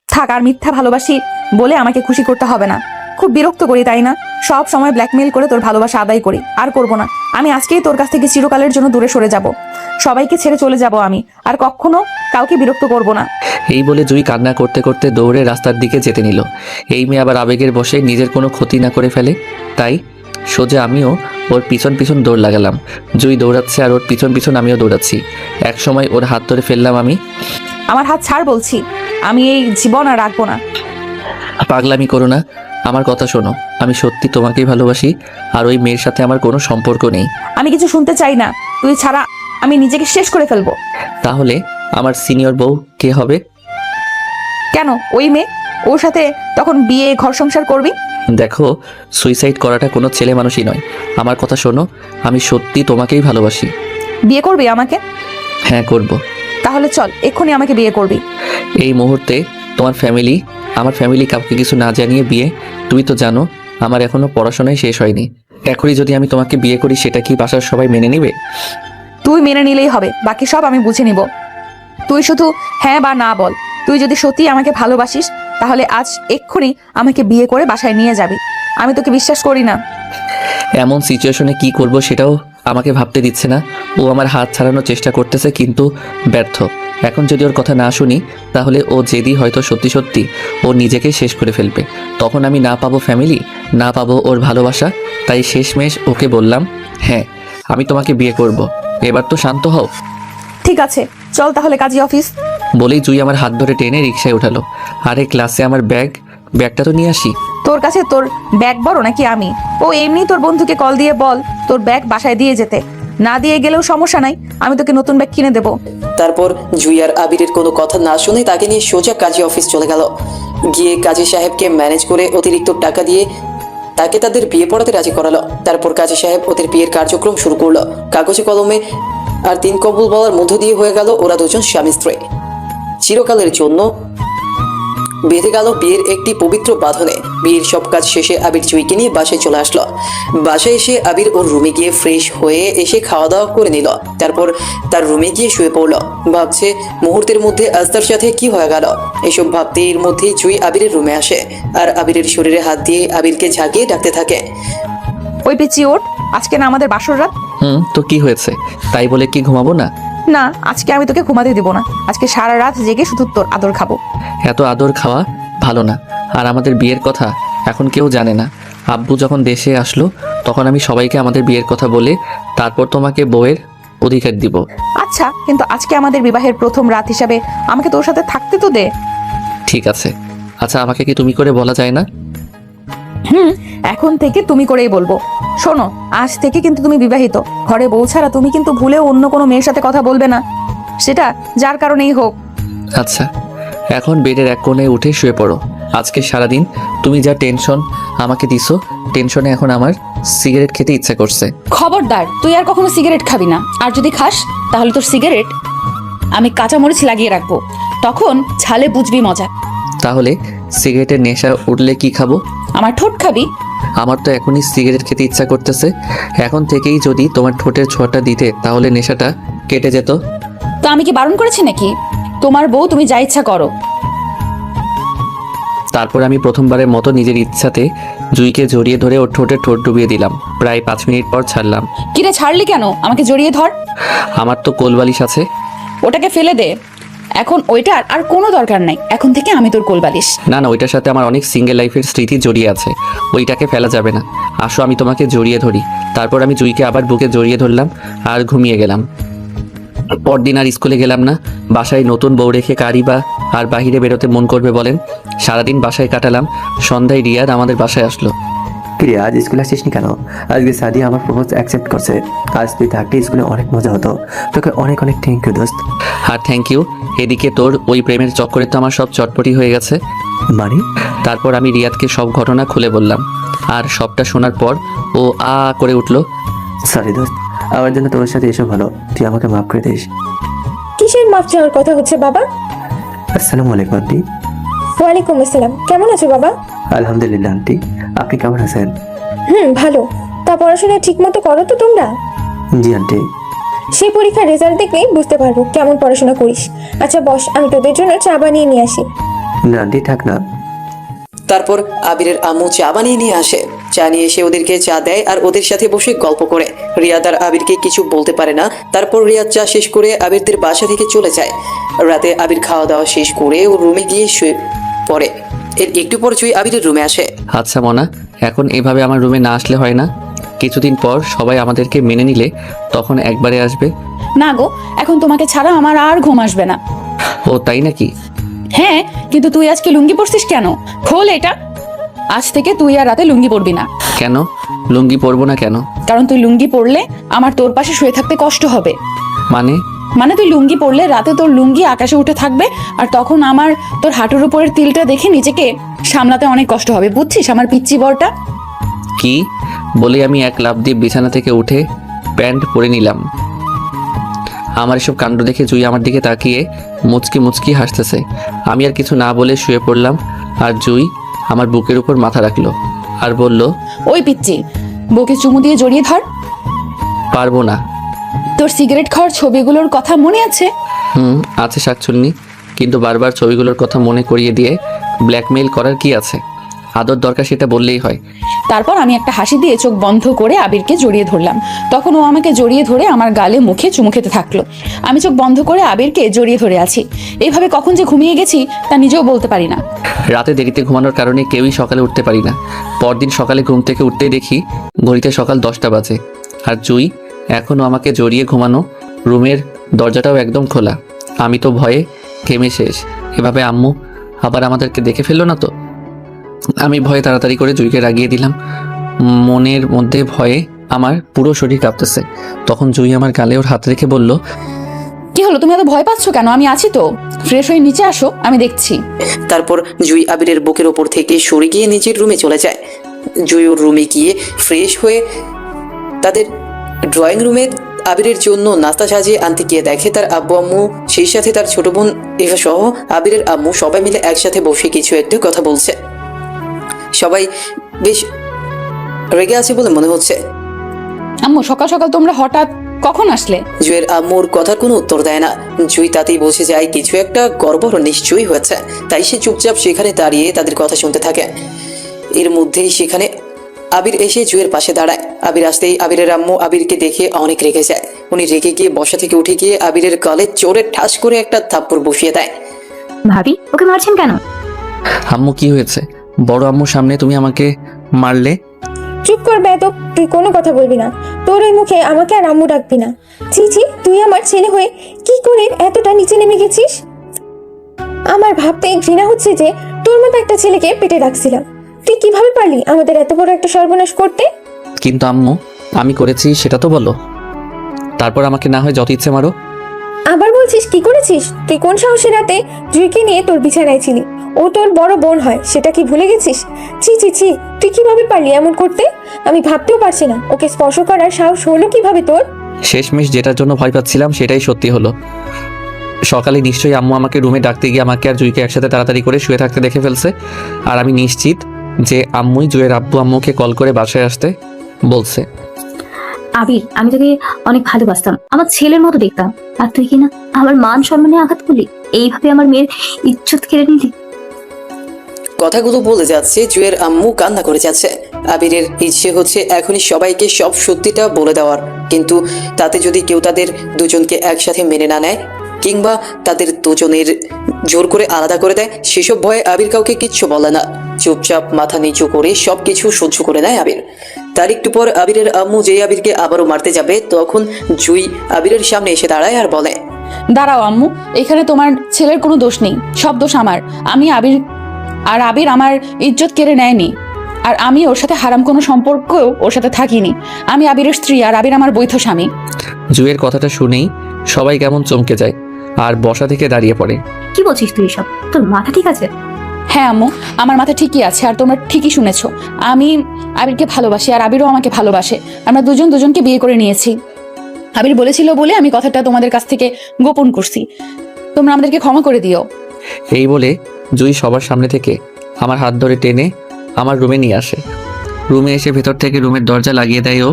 থাক, আর মিথ্যা ভালোবাসি বলে আমাকে খুশি করতে হবে না। খুব বিরক্ত করি, তাই না? সব সময় ব্ল্যাকমেইল করে তোর ভালোবাসা আদায় করি। আর করব না। আমি আজকেই তোর কাছ থেকে চিরকালের জন্য দূরে সরে যাব, সবাইকে ছেড়ে চলে যাব আমি, আর কখনো কাউকে বিরক্ত করব না। এই বলে জুই কান্না করতে করতে দৌড়ে রাস্তার দিকে যেতে নিল। এই মেয়ে আবার আবেগের বশে নিজের কোনো ক্ষতি না করে ফেলে, তাই সোজা আমিও ওর পিছন পিছন দৌড় লাগালাম। জুই দৌড়াচ্ছে আর ওর পিছন পিছন আমিও দৌড়াচ্ছি। এক সময় ওর হাত ধরে ফেললাম আমি। আমার হাত ছাড় বলছি, আমি এই জীবন আর রাখবো না। পাগলামি করো না, আমার কথা শোনো। আমি সত্যি তোমাকেই ভালোবাসি, আর ওই মেয়ের সাথে আমার কোনো সম্পর্ক নেই। আমি কিছু শুনতে চাই না। তুই ছাড়া আমি নিজেকে শেষ করে ফেলবো। তাহলে আমার সিনিয়র বউ কে হবে? কেন? ওই মেয়ে, ওর সাথে তখন বিয়ে, ঘর সংসার করবি? দেখো, সুইসাইড করাটা কোনো ছেলে মানুষই নয়। আমার কথা শোনো, আমি সত্যি তোমাকেই ভালোবাসি। বিয়ে করবি আমাকে? হ্যাঁ, করব। তাহলে চল, এক্ষুনি আমাকে বিয়ে করবি। এই মুহূর্তে আমার ফ্যামিলি কাউকে কিছু না জানিয়ে বিয়ে? তুমি তো জানো আমার এখনো পড়াশোনাই শেষ হয়নি। এখনই যদি আমি তোমাকে বিয়ে করি, সেটা কি বাসার সবাই মেনে নেবে? তুই মেনে নিলেই হবে, বাকি সব আমি বুঝে নিব। তুই শুধু হ্যাঁ বা না বল। তুই যদি সত্যি আমাকে ভালোবাসিস তাহলে আজ এক্ষুনি আমাকে বিয়ে করে বাসায় নিয়ে যাবি। আমি তোকে বিশ্বাস করি না। এমন সিচুয়েশনে কি করব সেটাও আমাকে ভাবতে দিচ্ছে না। ও আমার হাত ছাড়ানোর চেষ্টা করতেছে, কিন্তু ব্যর্থ। এখন যদি ওর কথা না শুনি, তাহলে ও জেদি হয়তো সত্যি সত্যি ও নিজেকে শেষ করে ফেলবে। তখন আমি না পাবো ফ্যামিলি, না পাবো ওর ভালোবাসা। তাই শেষমেশ ওকে বললাম, হ্যাঁ, আমি তোমাকে বিয়ে করব। এবার তো শান্ত হও। ঠিক আছে, চল তাহলে কাজী অফিস। বলেই জুই আমার হাত ধরে টেনে রিকশায় উঠালো। আরে ক্লাসে আমার ব্যাগটা তো নিয়ে আসি। তোর কাছে তোর ব্যাগ বড় নাকি আমি? ও এমনি তোর বন্ধুকে কল দিয়ে বল তোর ব্যাগ বাসায় দিয়ে যেতে। না দিয়ে গেলেও সমস্যা নাই, আমি তোকে নতুন ব্যাগ কিনে দেবো। তারপর জুই আর আবিরের কোনো কথা না শুনে তাকে নিয়ে সোজা কাজী অফিস চলে গেল। গিয়ে কাজী সাহেবকে ম্যানেজ করে অতিরিক্ত টাকা দিয়ে তাকে তাদের বিয়ে পড়াতে রাজি করালো। তারপর কাজী সাহেব ওদের বিয়ের কার্যক্রম শুরু করলো। কাগজে কলমে আর 3 কবুল বলার মধ্য দিয়ে হয়ে গেল ওরা দুজন স্বামী স্ত্রী। চিরকালের জন্য বেঁধে গেল বিয়ের একটি পবিত্র বাঁধনে। বিয়ের সব কাজ শেষে আবির জুইকে নিয়ে বাসায় চলে আসলো। বাসায় এসে আবির ওর রুমে গিয়ে ফ্রেশ হয়ে এসে খাওয়া দাওয়া করে নিল। তারপর তার রুমে গিয়ে শুয়ে পড়লো। ভাবছে মুহূর্তের মধ্যে আজ তার সাথে কি হয়ে গেল। এসব ভাবতে এর মধ্যেই জুই আবিরের রুমে আসে আর আবিরের শরীরে হাত দিয়ে আবিরকে ঝাঁকিয়ে ডাকতে থাকে। ওই পিচি ওঠ, আজকে না আমাদের বাসর রাত। তো কি হয়েছে? তাই বলে কি ঘুমাবো না? না, আজকে আমি তোকে ঘুমাতে দিব না। আজকে সারা রাত জেগে শুধু তোর আদর খাবো। এত আদর খাওয়া ভালো না। আর আমাদের বিয়ের কথা এখন কেউ জানে না। আব্বু যখন দেশে আসলো তখন আমি সবাইকে আমাদের বিয়ের কথা বলে তারপর তোমাকে বউয়ের অধিকার দিব। আচ্ছা, কিন্তু আজকে আমাদের বিবাহের প্রথম রাত হিসাবে আমাকে তোর সাথে থাকতে তো দে। ঠিক আছে। আচ্ছা, আমাকে কি তুমি করে বলা যায় না? এখন থেকে তুমি করেই বলবো। শোনো, আজ থেকে কিন্তু তুমি বিবাহিত। ঘরে বউ ছাড়া তুমি কিন্তু ভুলেও অন্য কোনো মেয়ের সাথে কথা বলবে না, সেটা যার কারণেই হোক। আচ্ছা, এখন বেডের এক কোণে উঠে শুয়ে পড়ো। আজকে সারাদিন তুমি যা টেনশন আমাকে দিছো, টেনশনে এখন আমার সিগারেট খেতে ইচ্ছা করছে। খবরদার, তুই আর কখনো সিগারেট খাবি না। আর যদি খাস তাহলে তোর সিগারেট আমি কাঁচামরিচ লাগিয়ে রাখবো, তখন ঝালে বুঝবি মজা। তাহলে সিগারেটের নেশা উঠলে কি খাবো? আমার ঠোঁট খাবি? আমার তো এখনই সিগারেট খেতে ইচ্ছা করতেছে। এখন থেকেই যদি তোমার ঠোঁটের ছোঁয়াটা দিতে তাহলে নেশাটা কেটে যেত। তো আমি কি বারণ করেছি নাকি? তোমার বউ, তুমি যা ইচ্ছা করো। তারপর আমি প্রথমবারের মতো নিজের ইচ্ছাতে জুইকে জড়িয়ে ধরে ওর ঠোঁটে ঠোঁট ডুবিয়ে দিলাম। প্রায় 5 মিনিট পর ছাড়লাম। কিরে, ছাড়লি কেন? আমাকে জড়িয়ে ধর। আমার তো কোলবালিশ আছে। ওটাকে ফেলে দে। এখন ওইটার আর কোনো দরকার নাই। এখন থেকে আমি তোর কোলবালিশ। না না, ওইটার সাথে আমার অনেক সিঙ্গেল লাইফের স্মৃতি জড়িয়ে আছে, ওইটাকে ফেলা যাবে না। আসো, আমি তোমাকে জড়িয়ে ধরি। তারপর আমি জুইকে আবার বুকে জড়িয়ে ধরলাম আর ঘুমিয়ে গেলাম। পরদিন আর স্কুলে গেলাম না। বাসায় নতুন বউ রেখে কারি বা আর বাহিরে বেরোতে মন করবে বলেন? সারাদিন বাসায় কাটালাম। সন্ধ্যায় রিয়াদ আমাদের বাসায় আসলো। কিরে, আজ স্কুলে আসিসনি কেন? আজকে সাদিয়া আমার প্রপোজ অ্যাকসেপ্ট করছে। আজ তুই থাকলে স্কুলে অনেক মজা হতো। তোকে অনেক অনেক থ্যাংক ইউ দোস্ত। আর থ্যাংক ইউ। এদিকে তোর ওই প্রেমের চক্করে তো আমার সব চটপটি হয়ে গেছে। মানে? তারপর আমি রিয়াদকে সব ঘটনা খুলে বললাম। আর সবটা শোনার পর ও আ করে উঠলো। সরি দোস্ত, আমার জন্য তোর সাথে এসব হলো। তুই আমাকে মাফ করে দিস। কিসের মাপ চাওয়ার কথা হচ্ছে বাবা? আসসালামু আলাইকুম আন্টি। ওয়ালাইকুম আসসালাম। কেমন আছো বাবা? আলহামদুলিল্লাহ আন্টি, আপনি কেমন আছেন? ভালো। তা পড়াশোনা ঠিক মতো করো তো তোমরা? জি আন্টি। সেই পরীক্ষার রেজাল্ট দেখলেই বুঝতে পারবো কেমন পড়াশোনা করিস। আচ্ছা বস, আমি তোদের জন্য চা বানিয়ে নিয়ে আসি। না আন্টি, থাক না। তারপর আবিরের আম্মু চা বানিয়ে নিয়ে আসে। চা নিয়ে এসে ওদেরকে চা দেয় আর ওদের সাথে বসে গল্প করে। রিয়াদ আর আবিরকে কিছু বলতে পারে না। তারপর রিয়াদ চা শেষ করে আবিরদের বাসা থেকে চলে যায়। রাতে আবির খাওয়া দাওয়া শেষ করে ওর রুমে গিয়ে শুয়ে পড়ে। এর একটু পর জুই আবিরের রুমে আসে। আচ্ছা মনা, এখন এভাবে আমার রুমে না আসলে হয় না? কিছুদিন পর সবাই আমাদেরকে মেনে নিলে তখন একবারে আসবে। না গো, এখন তোমাকে ছাড়া আমার আর ঘুম আসবে না। ও তাই নাকি? হ্যাঁ, কিন্তু তুই আজকে লুঙ্গি পরছিস কেন? খোল এটা। আজ থেকে তুই আর রাতে লুঙ্গি পরবি না। কেন লুঙ্গি পরবো না কেন? কারণ তুই লুঙ্গি পরলে আমার তোর পাশে শুয়ে থাকতে কষ্ট হবে। মানে তুই লুঙ্গি পরলে রাতে তোর লুঙ্গি আকাশে উঠে থাকবে, আর তখন আমার তোর হাঁটুর উপরের তিলটা দেখে নিজেকে সামলাতে অনেক কষ্ট হবে, বুঝছিস আমার পিচ্চি বরটা? কি বলে আমি এক লাফ দিয়ে বিছানা থেকে উঠে প্যান্ট পরে নিলাম। আমার এসব কাণ্ড দেখে জুই আমার দিকে তাকিয়ে মুচকি মুচকি হাসতেছে। আমি আর কিছু না বলে শুয়ে পড়লাম। আর জুই আমার বুকের উপর মাথা রাখলো আর বলল, ওই পিচ্চি, বউকে চুমু দিয়ে জড়িয়ে ধর। পারবো না। তোর সিগারেট খাওয়ার ছবিগুলোর কথা মনে আছে? আছে শাকচুন্নি, কিন্তু বারবার ছবিগুলোর কথা মনে করিয়ে দিয়ে ব্ল্যাকমেইল করার কি আছে? আদর দরকার সেটা বললেই হয়। তারপর আমি একটা হাসি দিয়ে চোখ বন্ধ করে আবিরকে জড়িয়ে ধরলাম। তখন ও আমাকে জড়িয়ে ধরে আমার গালে মুখে চুমু খেতে থাকলো। আমি চোখ বন্ধ করে আবিরকে জড়িয়ে ধরে আছি। এইভাবে কখন যে ঘুমিয়ে গেছি তা নিজেও বলতে পারি না। রাতে দেরিতে ঘুমানোর কারণে কেউই সকালে উঠতে পারি না। পরদিন সকালে ঘুম থেকে উঠতেই দেখি ঘড়িতে সকাল 10টা বাজে। আর জুই এখনও আমাকে জড়িয়ে ঘুমানো, রুমের দরজাটাও একদম খোলা। আমি তো ভয়ে ঘেমে শেষ। এভাবে আম্মু আবার আমাদেরকে দেখে ফেললো না তো? আমি ভয়ে তাড়াতাড়ি করে জুইকে রাগিয়ে দিলাম। মনের মধ্যে ভয়ে আমার পুরো শরীর কাঁপতেছে। তখন জুই আমার গালে ওর হাত রেখে বলল, কি হলো, তুমি এত ভয় পাচ্ছ কেন? আমি আছি তো, ফ্রেশ হয়ে নিচে আসো, আমি দেখছি। তারপর জুই আবিরের বুকের ওপর থেকে সরে গিয়ে নিজের রুমে চলে যায়। জুই ওর রুমে গিয়ে ফ্রেশ হয়ে তাদের ড্রয়িং রুমে আবিরের জন্য নাস্তা সাজিয়ে আনতে গিয়ে দেখে তার আব্বু আম্মু, সেই সাথে তার ছোট বোন এভা সহ আবিরের আম্মু সবাই মিলে একসাথে বসে কিছু একটা কথা বলছে। সবাই বেশ রেগে আছে বলে মনে হচ্ছে। আম্মু, সকাল সকাল তোমরা হঠাৎ কখন আসলে? জুইয়ের আম্মুর কথার কোনো উত্তর দেয় না। জুই তাতেই বুঝে যায় কিছু একটা গড়বড় নিশ্চয়ই হয়েছে। তাই সে চুপচাপ সেখানে দাঁড়িয়ে তাদের কথা শুনতে থাকে। এর মধ্যেই সেখানে আবির এসে জুয়ের পাশে দাঁড়ায়। আবির আসতেই আবিরের আম্মু আবিরকে দেখে অনেক রেগে যায়। উনি রেগে গিয়ে বসা থেকে উঠে গিয়ে আবিরের গালে জোরে ঠাস করে একটা থাপ্পড় বসিয়ে দেয়। ভাবি ওকে মারছেন কেন? আম্মু কি হয়েছে? বড় আম্মুর সামনে তুমি আমাকে মারলে? চুপ কর বেয়াদব, তুই কোনো কথা বলবি না। তোর ওই মুখে আমাকে আর আম্মু ডাকবি না। ছি ছি, তুই আমার ছেলে হয়ে কি করে এতটা নিচে নেমে গেছিস? আমার ভাবতে ঘৃণা হচ্ছে যে তোর মতো একটা ছেলেকে পেটে রাখছিলাম। তুই কিভাবে পারলি আমাদের এত বড় একটা সর্বনাশ করতে? কিন্তু আম্মু, আমি করেছি সেটা তো বলো। তারপর আমাকে না হয় যত ইচ্ছে মারো। আবার বলছিস কি করেছিস? তুই কোন সাহসে রাতে জুইকে নিয়ে তোর বিছানায় ছিলি? ও তোর বড় বোন হয়, সেটা কি ভুলে গেছিস? ছি ছি ছি, তুই কিভাবে পারলি এমন করতে? আমি ভাবতেও পারছি না ওকে স্পর্শ করার সাহস হলো কিভাবে তোর? শেষমেশ যেটার জন্য ভয় পাচ্ছিলাম সেটাই সত্যি হলো। সকালে নিশ্চয়ই আম্মু আমাকে রুমে ডাকতে গিয়ে আমাকে আর জুইকে একসাথে তাড়াতাড়ি করে শুয়ে থাকতে দেখে ফেলছে। আর আমি নিশ্চিত যে আম্মুই জুয়ের আব্বু আম্মুকে কল করে বাসায় আসতে বলছে। আবির, আমি তোকে অনেক ভালোবাসতাম, আমার ছেলের মতো দেখতাম, আর তুই কিনা আমার মান সম্মানে আঘাত করলি, এইভাবে আমার মেয়ের ইজ্জত কেড়ে নিলি। কথাগুলো বলে যাচ্ছে জুয়ের আম্মু কান্না করে যাচ্ছে। আবিরের ইচ্ছে হচ্ছে এখনই সবাইকে সব সত্যিটা বলে দেওয়ার, কিন্তু তাতে যদি কেউ তাদের দুজনকে একসাথে মেনে না নেয় কিংবা তাদের দুজনের জোর করে আলাদা করে দেয়, সেসব ভয়ে আবির কাউকে কিচ্ছু বলে না। চুপচাপ মাথা নিচু করে সবকিছু সহ্য করে নেয় আবির। তার একটু পর আবিরের আম্মু যেই আবিরকে আবারও মারতে যাবে, তখন জুই আবিরের সামনে এসে দাঁড়ায় আর বলে, দাঁড়াও আম্মু, এখানে তোমার ছেলের কোনো দোষ নেই, সব দোষ আমার। আবির আমার ইজ্জত কেড়ে নেয়নি, আর আমি ওর সাথে হারাম কোনো সম্পর্কও ওর সাথে থাকিনি। আমি আবিরের স্ত্রী আর আবির আমার বৈধ স্বামী। জুয়ের কথাটা শুনেই সবাই কেমন চমকে যায় আর বসা থেকে দাঁড়িয়ে পড়ে। কি বলছিস তুই এসব? তোর মাথা ঠিক আছে? হ্যাঁ আম্মু, আমার মাথা ঠিকই আছে, আর তোমরা ঠিকই শুনেছো। আমি আবিরকে ভালোবাসি আর আবিরও আমাকে ভালোবাসে। আমরা দুজন দুজনকে বিয়ে করে নিয়েছি। আবির বলেছিল বলে আমি কথাটা তোমাদের কাছ থেকে গোপন করছি। তোমরা আমাদেরকে ক্ষমা করে দিও। এই বলে জুই সবার সামনে থেকে আমার হাত ধরে টেনে আমার রুমে নিয়ে আসে। রুমে এসে ভেতর থেকে রুমের দরজা লাগিয়ে দেয় ও।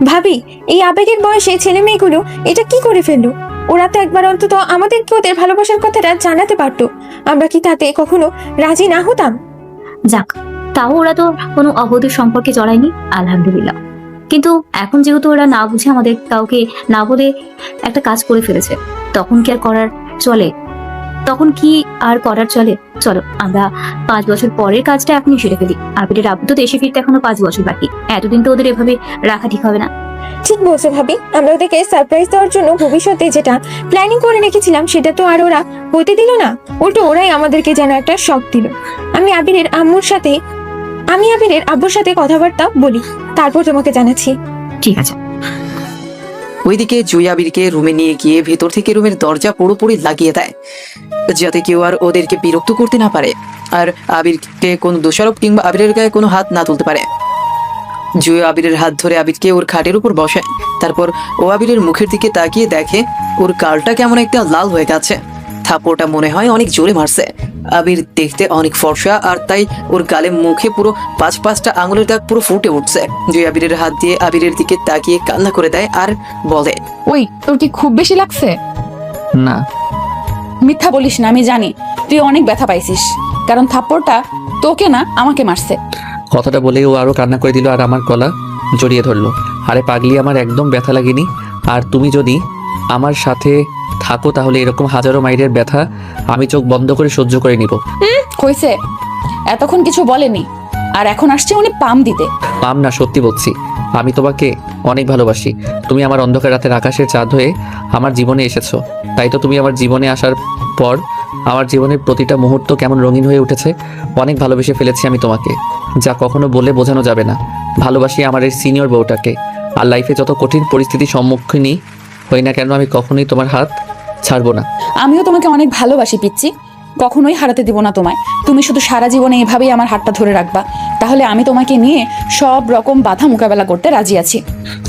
ভাবি, এই আবেগের বয়সে ছেলে মেয়েগুলো এটা কি করে ফেললো? ওরা তো একবার অন্তত আমাদেরকে ওদের ভালোবাসার কথাটা জানাতে পারতো। আমরা কি তাতে কখনো রাজি না হতাম? যাক, তাও ওরা তো কোনো অবৈধ সম্পর্কে জড়ায়নি, আলহামদুলিল্লাহ। কিন্তু এখন যেহেতু ওরা না বুঝে আমাদের কাউকে না বলে একটা কাজ করে ফেলেছে, তখন কি আর করার চলে? চলো আমরা 5 বছর পরের কাজটা এখনই সেরে ফেলি। আবিরের আব্বু তো দেশে ফিরতে এখনো 5 বছর বাকি। এতদিন তো ওদের এভাবে রাখা ঠিক হবে না। ঠিক বলছো ভাবি, আমরা ওদেরকে সারপ্রাইজ দেওয়ার জন্য ভবিষ্যতে যেটা প্ল্যানিং করে রেখেছিলাম সেটা তো আর ওরা হতে দিল না, উল্টো ওরাই আমাদেরকে যেন একটা শক দিল। আমি আবিরের আব্বুর সাথে কথাবার্তা বলি, তারপর তোমাকে জানাচ্ছি। ঠিক আছে। ওইদিকে জুই আবিরকে রুমে নিয়ে গিয়ে ভেতর থেকে রুমের দরজা পুরোপুরি লাগিয়ে দেয়, যাতে কেউ আর ওদেরকে বিরক্ত করতে না পারে, আর আবিরকে কোনো দোষারোপ কিংবা আবিরের গায়ে কোনো হাত না তুলতে পারে। জুই আবিরের হাত ধরে আবিরকে ওর খাটের উপর বসায়। তারপর ও আবিরের মুখের দিকে তাকিয়ে দেখে ওর গালটা কেমন একটা লাল হয়ে গেছে। থাপ্পড়টা মনে হয় অনেক জোরে মারছে। আবির দেখতে অনেক ফর্সা, আর তাই ওর গালে মুখে পুরো 5-5টা আঙুলের দাগ পুরো ফুটে উঠছে। জুই আবিরের হাত দিয়ে আবিরের দিকে তাকিয়ে কান্না করে দেয় আর বলে, ওই, তোর কি খুব বেশি লাগছে? না। মিথ্যা বলিস না, আমি জানি তুই অনেক ব্যথা পাইছিস, কারণ থাপ্পড়টা তোকে না আমাকে মারছে। কথাটা বলে ও আরো কান্না করে দিল আর আমার গলা জড়িয়ে ধরলো। আরে পাগলি, আমার একদম ব্যথা লাগেনি। আর তুমি যদি আমার সাথে থাকো তাহলে এরকম হাজারো মাইলের ব্যথা আমি চোখ বন্ধ করে সহ্য করে নিব। হয়েছে, এতক্ষণ কিছু বলেনি, আর এখন আসছে উনি পাম দিতে। পাম না, সত্যি বলছি, আমি তোমাকে অনেক ভালোবাসি। তুমি আমার অন্ধকার রাতের আকাশের চাঁদ হয়ে আমার জীবনে এসেছো। তাই তো তুমি আমার জীবনে আসার পর আমার জীবনের প্রতিটা মুহূর্ত কেমন রঙিন হয়ে উঠেছে। অনেক ভালোবেসে ফেলেছি আমি তোমাকে, যা কখনো বলে বোঝানো যাবে না। ভালোবাসি আমার এই সিনিয়র বউটাকে, আর লাইফে যত কঠিন পরিস্থিতির সম্মুখীনই হই না কেন আমি কখনোই তোমার হাত ছাড়বো না। আমিও তোমাকে অনেক ভালোবাসি পিচ্ছি, কখনোই হারাতে দিব না তোমায়। তুমি শুধু সারা জীবনে এভাবেই আমার হাতটা ধরে রাখবা, তাহলে আমি তোমাকে নিয়ে সব রকম বাধা মোকাবেলা করতে রাজি আছি।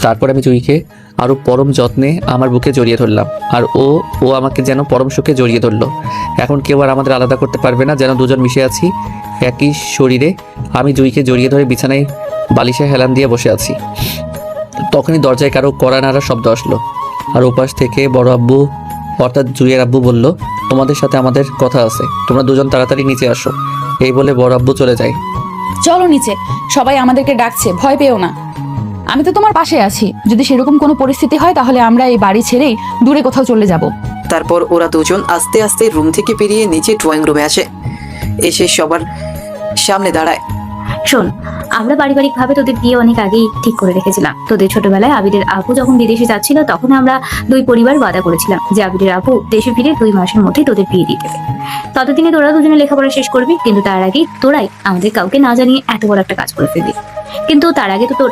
তারপর আমি জুইকে আরো পরম যত্নে আমার বুকে জড়িয়ে ধরলাম, আর ও আমাকে যেন পরম সুখে জড়িয়ে ধরলো। এখন কেউ আর আমাদের আলাদা করতে পারবে না, যেন দুজন মিশে আছি একই শরীরে। আমি জুইকে জড়িয়ে ধরে বিছানায় বালিশে হেলান দিয়ে বসে আছি। তখনই দরজায় কারো কড়া নাড়ার শব্দ আসলো, আর ওপাশ থেকে বড় আব্বু অর্থাৎ জুইয়ের আব্বু বলল, তোমাদের সাথে আমাদের কথা আছে, তোমরা দুজন তাড়াতাড়ি নিচে আসো। এই বলে বড় আব্বু চলে যায়। চলো নিচে, সবাই আমাদেরকে ডাকছে, ভয় পেও না। আমি তো তোমার পাশে আছি, যদি সেরকম কোনো পরিস্থিতি হয় তাহলে আমরা এই বাড়ি ছেড়েই দূরে কোথাও চলে যাব। তারপর ওরা দুজন আস্তে আস্তে রুম থেকে বেরিয়ে নিচে ড্রয়িং রুমে আসে, এসে সবার সামনে দাঁড়ায়। শোন, আমরা পারিবারিকভাবে তোদের বিয়ে অনেক আগেই ঠিক করে রেখেছিলাম। তোদের ছোটবেলায় আবিরের আপু যখন বিদেশে যাচ্ছিল তখন আমরা দুই পরিবার ওয়াদা করেছিলাম যে আবিরের আপু দেশে ফিরে 2 মাসের মধ্যেই তোদের বিয়ে দিয়ে দেবে। ততদিনে তোরা দুজনে লেখাপড়া শেষ করবি, কিন্তু তার আগেই তোরাই আমাদের কাউকে না জানিয়ে এত বড় একটা কাজ করে ফেলবি। কিন্তু তার আগে তো তোর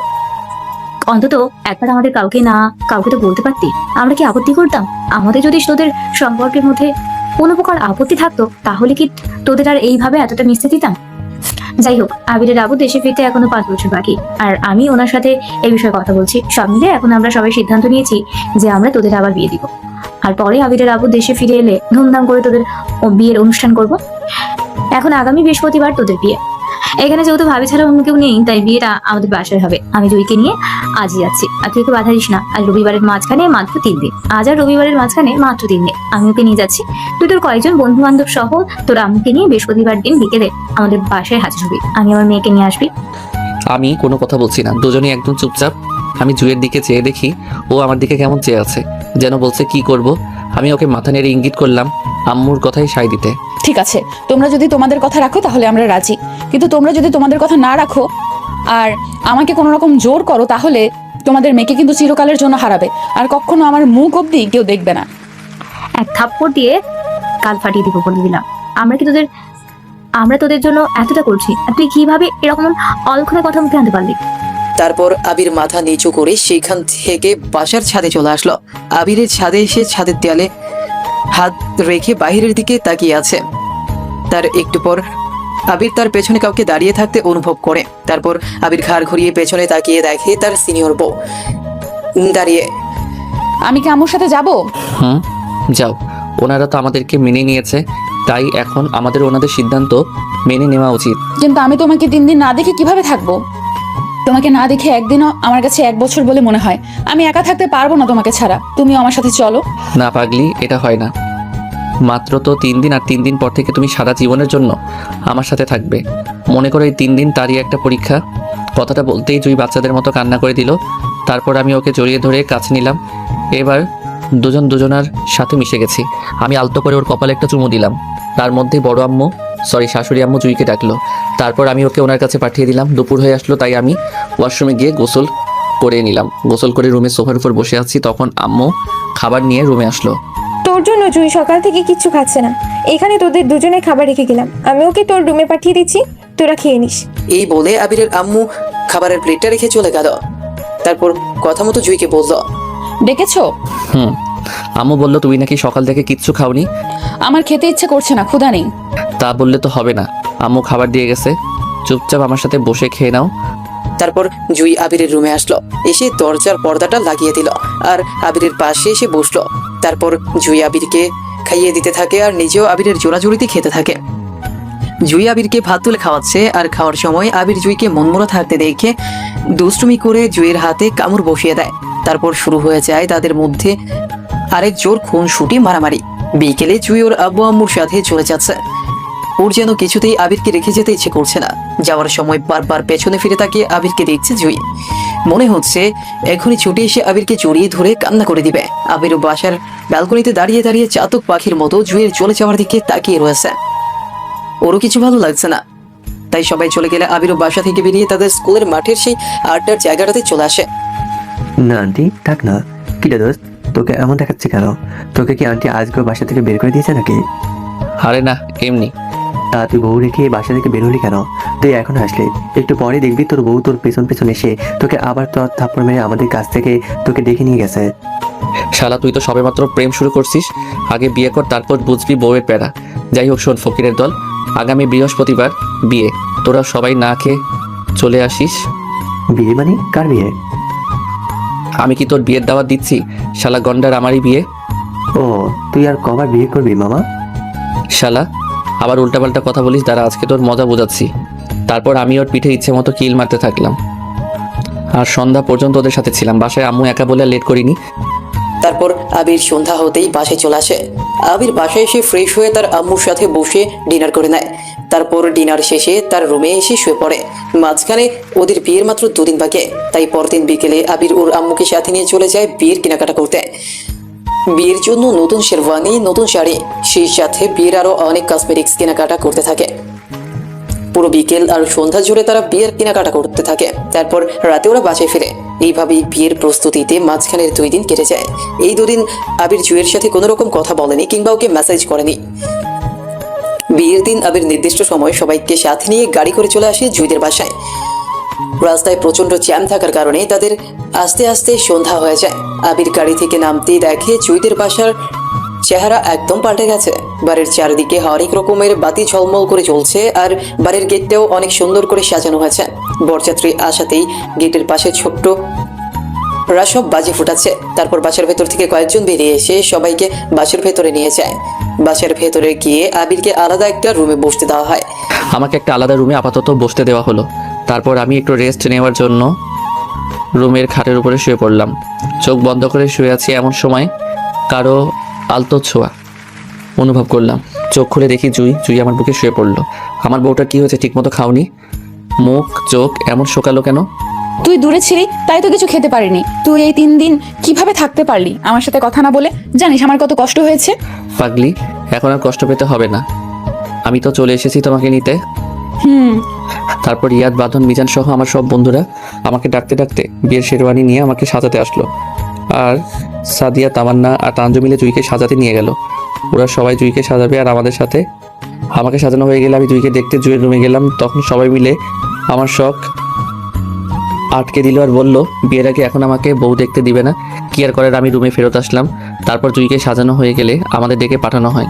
অন্তত একবার আমাদের কাউকে তো বলতে পারতি, আমরা কি আপত্তি করতাম? আমাদের যদি তোদের সম্পর্কের মধ্যে কোনো প্রকার আপত্তি থাকতো তাহলে কি তোদের আর এইভাবে এতটা মিশতে দিতাম? যাই হোক, আবিরের আবু দেশে ফিরতে এখনো 5 বছর বাকি, আর আমি ওনার সাথে এই বিষয়ে কথা বলছি। সব মিলে এখন আমরা সবাই সিদ্ধান্ত নিয়েছি যে আমরা তোদের আবার বিয়ে দিব, আর পরে আবিরের আবু দেশে ফিরে এলে ধুমধাম করে তোদের বিয়ের অনুষ্ঠান করব। এখন আগামী বৃহস্পতিবার তোদের বিয়ে। এখানে যেহেতু ভাবি ছাড়া অন্য কেউ নেই, তাই বিয়েটা আমাদের বাসায় হবে। আমি জয়কে নিয়ে আজই যাচ্ছি, আর তুই একটু বাধা দিস না। আজ রবিবারের মাঝখানে মাত্র 3 দিন, আজ আর রবিবারের মাঝখানে মাত্র 3 দিন আমি ওকে নিয়ে যাচ্ছি। তুই তোর কয়েকজন বন্ধু বান্ধব সহ তোর আম্মুকে নিয়ে বৃহস্পতিবার দিন বিকেলে আমাদের বাসায় হাজির হবি। আমি আমার মেয়েকে নিয়ে আসবি। আমি কোনো কথা বলছি না, দুজনেই একদম চুপচাপ। আমি জুয়ের দিকে চেয়ে দেখি ও আমার দিকে কেমন চেয়ে আছে, যেন বলছে কি করব। আমি ওকে মাথা নেড়ে ইঙ্গিত করলাম আম্মুর কথাই সায় দিতে। ঠিক আছে, তোমরা যদি তোমাদের কথা রাখো তাহলে আমরা রাজি, কিন্তু তোমরা যদি তোমাদের কথা না রাখো আর আমাকে কোনো রকম জোর করো তাহলে তোমাদের মেয়েকে কিন্তু চিরকালের জন্য হারাবে, আর কখনো আমার মুখ অবধি কেউ দেখবে না। এক থাপ্পড় দিয়ে কাল ফাটিয়ে দিব বলে দিলাম। আমরা তোদের জন্য এতটা করছি, আর তুই কিভাবে এরকম অলক্ষণে কথা মুখে আনতে পারলি? তারপর আবির মাথা নিচু করে সেখান থেকে বাসার ছাদে চলে আসলো। আবিরের ছাদে এসে ছাদের দেয়ালে হাত রেখে বাইরের দিকে তাকিয়ে আছে। তার একটু পর আবির তার পেছনে কাউকে দাঁড়িয়ে থাকতে অনুভব করে। তারপর আবির ঘাড় ঘুরিয়ে পেছনে তাকিয়ে দেখে তার সিনিয়র বউ দাঁড়িয়ে। আমি কি আম্মুর সাথে যাব? যাও, ওনারা তো আমাদেরকে মেনে নিয়েছে, তাই এখন আমাদের ওনাদের সিদ্ধান্ত মেনে নেওয়া উচিত। কিন্তু আমি তোমাকে 3 দিন না দেখে কিভাবে থাকবো? তোমাকে না দেখে একদিনও আমার কাছে 1 বছর বলে মনে হয়। আমি একা থাকতে পারবো না তোমাকে ছাড়া, তুমিও আমার সাথে চলো। না পাগলি, এটা হয় না। মাত্র তো 3 দিন, আর 3 দিন পর থেকে তুমি সারা জীবনের জন্য আমার সাথে থাকবে। মনে করো এই 3 দিন তারই একটা পরীক্ষা। কথাটা বলতেই জুই বাচ্চাদের মতো কান্না করে দিল। তারপর আমি ওকে জড়িয়ে ধরে কাছে নিলাম। এবার দুজন দুজনার সাথে মিশে গেছি। আমি আলতো করে ওর কপালে একটা চুমু দিলাম। তার মধ্যেই বড় আম্মু, শাশুড়ি আম্মু জুইকে ডাকলো। তারপর আমি ওকে ওনার কাছে পাঠিয়ে দিলাম। দুপুর হয়ে আসলো, তাই আমি ওয়াশরুমে গিয়ে গোসল করে নিলাম। গোসল করে রুমে সোফার উপর বসে আছি, তখন আম্মু খাবার নিয়ে রুমে আসলো। তোর জন্য জুই সকাল থেকে কিচ্ছু খাচ্ছে না, এখানে তোদের দুজনে খাবার রেখে গেলাম, আমি ওকে তোর রুমে পাঠিয়ে দিচ্ছি, তোরা খেয়ে নিস। এই বলে আবিরের আম্মু খাবারের প্লেটটা রেখে চলে গেল। তারপর কথা মতো জুইকে বলল, ডেকেছো? আম্মু বলল তুমি নাকি সকাল থেকে কিচ্ছু খাওনি। আমার খেতে ইচ্ছে করছে না, ক্ষুধা নেই। তা বললে তো হবে না, আম্মু খাবার দিয়ে গেছে, চুপচাপ আমার সাথে বসে খেয়ে নাও। তারপর জুই আবিরের রুমে আসলো, এসে দরজার পর্দাটা লাগিয়ে দিল আর আবিরের পাশে এসে বসলো। তারপর জুই আবিরকে খাইয়ে দিতে থাকে আর নিজেও আবিরের জোড়াজুড়িতে খেতে থাকে। জুই আবিরকে ভাত তুলে খাওয়াচ্ছে, আর খাওয়ার সময় আবির জুইকে মনমরা থাকতে দেখে দুষ্টুমি করে জুইয়ের হাতে কামড় বসিয়ে দেয়। তারপর শুরু হয়ে যায় তাদের মধ্যে আরেক জোর খুনসুটি মারামারি। বিকেলে জুই ওর আব্বু আম্মুর সাথে চলে যাচ্ছে। ওর যেন কিছুতেই আবিরকে রেখে যেতে ইচ্ছে করছে না। যাওয়ার সময় বারবার পেছনে ফিরে তাকিয়ে আবিরকে দেখছে জুই। মনে হচ্ছে এখনই ছুটে এসে আবিরকে জড়িয়ে ধরে কান্না করে দিবে। আবিরও বাসার ব্যালকনিতে দাঁড়িয়ে দাঁড়িয়ে চাতক পাখির মতো জুইয়ের চলে যাওয়ার দিকে তাকিয়ে রয়েছে। ওরও কিছু ভালো লাগছে না, তাই সবাই চলে গেলে আবিরও বাসা থেকে বেরিয়ে তাদের স্কুলের মাঠের সেই আড্ডার জায়গাটাতে চলে আসে। না আন্টি, থাক না। কি রে দোস্ত, তোকে এমন দেখাচ্ছে কেন? তোকে কি আন্টি আজকে বাসা থেকে বের করে দিয়েছে নাকি? আরে না, এমনি। তা তুই বউ রেখে বাসা থেকে বের হলি কেন? তুই এখন আসলি, একটু পরে দেখবি তোর বউ তোর পেছন পেছন এসে তোকে আবার তোর থাপ্পড় মেরে আমাদের কাছ থেকে তোকে ডেকে নিয়ে গেছে। শালা, তুই তো সবেমাত্র প্রেম শুরু করছিস, আগে বিয়ে কর, তারপর বুঝবি বউয়ের প্যারা। যাই হোক শোন ফকিরের দল, আগামী বৃহস্পতিবার বিয়ে, তোরা সবাই না খেয়ে চলে আসিস। বিয়ে মানে কার বিয়ে? আমি কি তোর বিয়ের দাওয়াত দিচ্ছি? শালা গন্ডার, আমারই বিয়ে। ও, তুই আর কবার বিয়ে করবি মামা? শালা, আবার উল্টাপাল্টা কথা বলিস, দাঁড়া আজকে তোর মজা বোঝাচ্ছি। তারপর আমি ওর পিঠে ইচ্ছে মতো কিল মারতে থাকলাম, আর সন্ধ্যা পর্যন্ত ওদের সাথে ছিলাম। বাসায় আম্মু একা বলে লেট করিনি। তারপর আবির সন্ধ্যা হতেই বাসায় চলে আসে। আবির বাসায় এসে ফ্রেশ হয়ে তার আম্মুর সাথে বসে ডিনার করে নেয়। তারপর ডিনার শেষে তার রুমে এসে শুয়ে পড়ে। মাঝখানে ওদের বিয়ের মাত্র 2 দিন বাকি, তাই পরদিন বিকেলে আবির ওর আম্মুকে সাথে নিয়ে চলে যায় বিয়ের কেনাকাটা করতে। বিয়ের জন্য নতুন শেরওয়ানি, নতুন শাড়ি, সেই সাথে বিয়ের আরো অনেক কসমেটিক্স কেনাকাটা করতে থাকে। পুরো বিকেল আর সন্ধ্যা জুড়ে তারা বিয়ের কেনাকাটা করতে থাকে। তারপর রাতে ওরা বাসায় ফিরে। এইভাবেই বিয়ের প্রস্তুতিতে মাঝখানের 2 দিন কেটে যায়। এই 2 দিন আবির জুয়ের সাথে কোনো রকম কথা বলেনি কিংবা ওকে মেসেজ করেনি। বিয়ের দিন আবির নির্দিষ্ট সময় সবাইকে সাথে নিয়ে গাড়ি করে চলে আসে জুইদের বাসায়। রাস্তায় প্রচন্ড জ্যাম থাকার কারণে তাদের আস্তে আস্তে সন্ধ্যা হয়ে যায়। আবির গাড়ি থেকে নামতেই দেখে জুইদের বাসার চেহারা একদম পাল্টে গেছে। বাড়ির চারিদিকে হরেক রকমের বাতি ঝলমল করে চলছে, আর বাড়ির গেটটাও অনেক সুন্দর করে সাজানো হয়েছে। বরযাত্রী আসাতেই গেটের পাশে ছোট্ট সব বাজি ফুটাচ্ছে। তারপর বাসার ভেতর থেকে কয়েকজন বেরিয়ে এসে সবাইকে বাসার ভেতরে নিয়ে যায়। বাসার ভেতরে গিয়ে আবিরকে আলাদা একটা রুমে বসতে দেওয়া হয়। আমাকে একটা আলাদা রুমে আপাতত বসতে দেওয়া হলো। তারপর আমি একটু রেস্ট নেওয়ার জন্য রুমের খাটের উপরে শুয়ে পড়লাম। চোখ বন্ধ করে শুয়ে আছি, এমন সময় কারো আলতো ছোঁয়া অনুভব করলাম। চোখ খুলে দেখি জুই আমার বুকে শুয়ে পড়লো। আমার বউটা কি হয়েছে, ঠিকমতো খাওনি? মুখ চোখ এমন শোকালো কেন? তুই দূরে ছিলি তাই তো কিছু খেতে পারিনি। তুই এই 3 দিন কিভাবে থাকতে পারলি আমার সাথে কথা না বলে? জানিস আমার কত কষ্ট হয়েছে? পাগলি, এখন আর কষ্ট পেতে হবে না, আমি তো চলে এসেছি তোমাকে নিতে। তারপর ইয়াদ, বাঁধন, মিজান সহ আমার সব বন্ধুরা আমাকে ডাকতে ডাকতে বিয়ের শেরওয়ানি নিয়ে আমাকে সাজাতে আসলো। আর সাদিয়া, তামান্না আর তানজু মিলে জুইকে সাজাতে নিয়ে গেল। ওরা সবাই জুইকে সাজাবে আর আমাকে সাজানো হয়ে গেলে আমি জুইকে দেখতে জুয়ের রুমে গেলাম। তখন সবাই মিলে আমার শখ আটকে দিল আর বলল বিয়ের আগে এখন আমাকে বউ দেখতে দিবে না। কি আর করার, আমি রুমে ফেরত আসলাম। তারপর জুইকে সাজানো হয়ে গেলে আমাদের ডেকে পাঠানো হয়।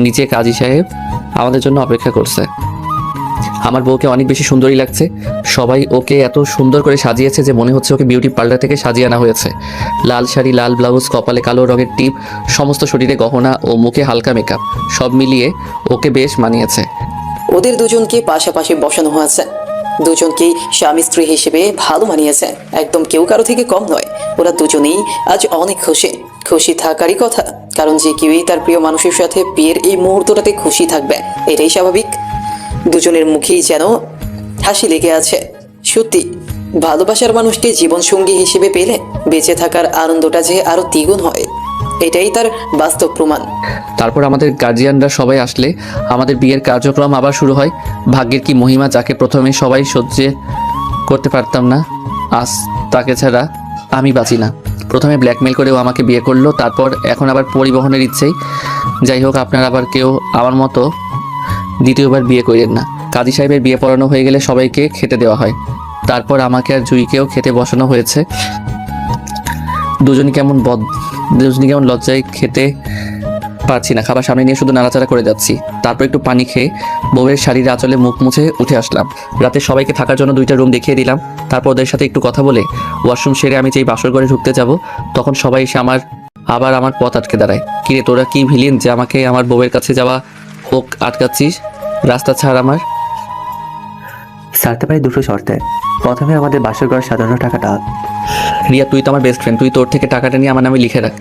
নিচে কাজী সাহেব আমাদের জন্য অপেক্ষা করছে। আমার বউকে অনেক বেশি সুন্দরই লাগছে। সবাই ওকে এত সুন্দর করে সাজিয়েছে যে মনে হচ্ছে ওকে বিউটি পার্লার থেকে সাজিয়ে আনা হয়েছে। লাল শাড়ি, লাল ব্লাউজ, কপালে কালো রঙের টিপ, সমস্ত শরীরে গহনা ও মুখে হালকা মেকআপ, সব মিলিয়ে ওকে বেশ মানিয়েছে। ওদের দুজনকে পাশাপাশি বসানো হয়েছে। দুজনকেই স্বামী স্ত্রী হিসেবে ভালো মানিয়েছে, একদম কেউ কারো থেকে কম নয়। ওরা দুজনেই আজ অনেক খুশি থাকারই কথা, কারণ যে কেউই তার প্রিয় মানুষের সাথে বিয়ের এই মুহূর্তটাতে খুশি থাকবে, এটাই স্বাভাবিক। দুজনের মুখেই যেন হাসি লেগে আছে। সত্যি, ভালোবাসার মানুষকে জীবনসঙ্গী হিসেবে পেলে বেঁচে থাকার আনন্দটা যে আরো দ্বিগুণ হয়, এটাই তার বাস্তব প্রমাণ। তারপর আমাদের গার্জিয়ানরা সবাই আসলে আমাদের বিয়ের কার্যক্রম আবার শুরু হয়। ভাগ্যের কি মহিমা, যাকে প্রথমে সবাই সহ্য করতে পারতাম না, আজ তাকে ছাড়া আমি বাঁচি না। প্রথমে ব্ল্যাকমেল করেও আমাকে বিয়ে করলো, তারপর এখন আবার পরিবহনের ইচ্ছেই। যাই হোক, আপনারা আবার কেউ আমার মতো দ্বিতীয়বার বিয়ে করেন না। কাজী সাহেবের বিয়ে পড়ানো হয়ে গেলে সবাইকে খেতে দেওয়া হয়। তারপর আমাকে আর জুইকেও খেতে বসানো হয়েছে। দুজনই কেমন লজ্জায় খেতে পারছি না। খাবার সামনে নিয়ে শুধু নাড়াচাড়া করে যাচ্ছি। তারপর একটু পানি খেয়ে বউয়ের শাড়ির আঁচলে মুখ মুছে উঠে আসলাম। রাতে সবাইকে থাকার জন্য 2টা রুম দেখিয়ে দিলাম। তারপর ওদের সাথে একটু কথা বলে ওয়াশরুম সেরে আমি যেই বাসর ঘরে ঢুকতে যাব, তখন সবাই এসে আমার পথ আটকে দাঁড়ায়। কিরে, তোরা কি ভিলেন যে আমাকে আমার বউয়ের কাছে যাওয়া হোক আটকাচ্ছিস? রাস্তা ছাড় আমার। ছাড়তে পারি 2টো শর্তে। প্রথমে আমাদের বাসর ঘর সাজানোর টাকাটা। রিয়া, তুই তো আমার বেস্ট ফ্রেন্ড, তুই তোর থেকে টাকাটা নিয়ে আমার নামে লিখে রাখ।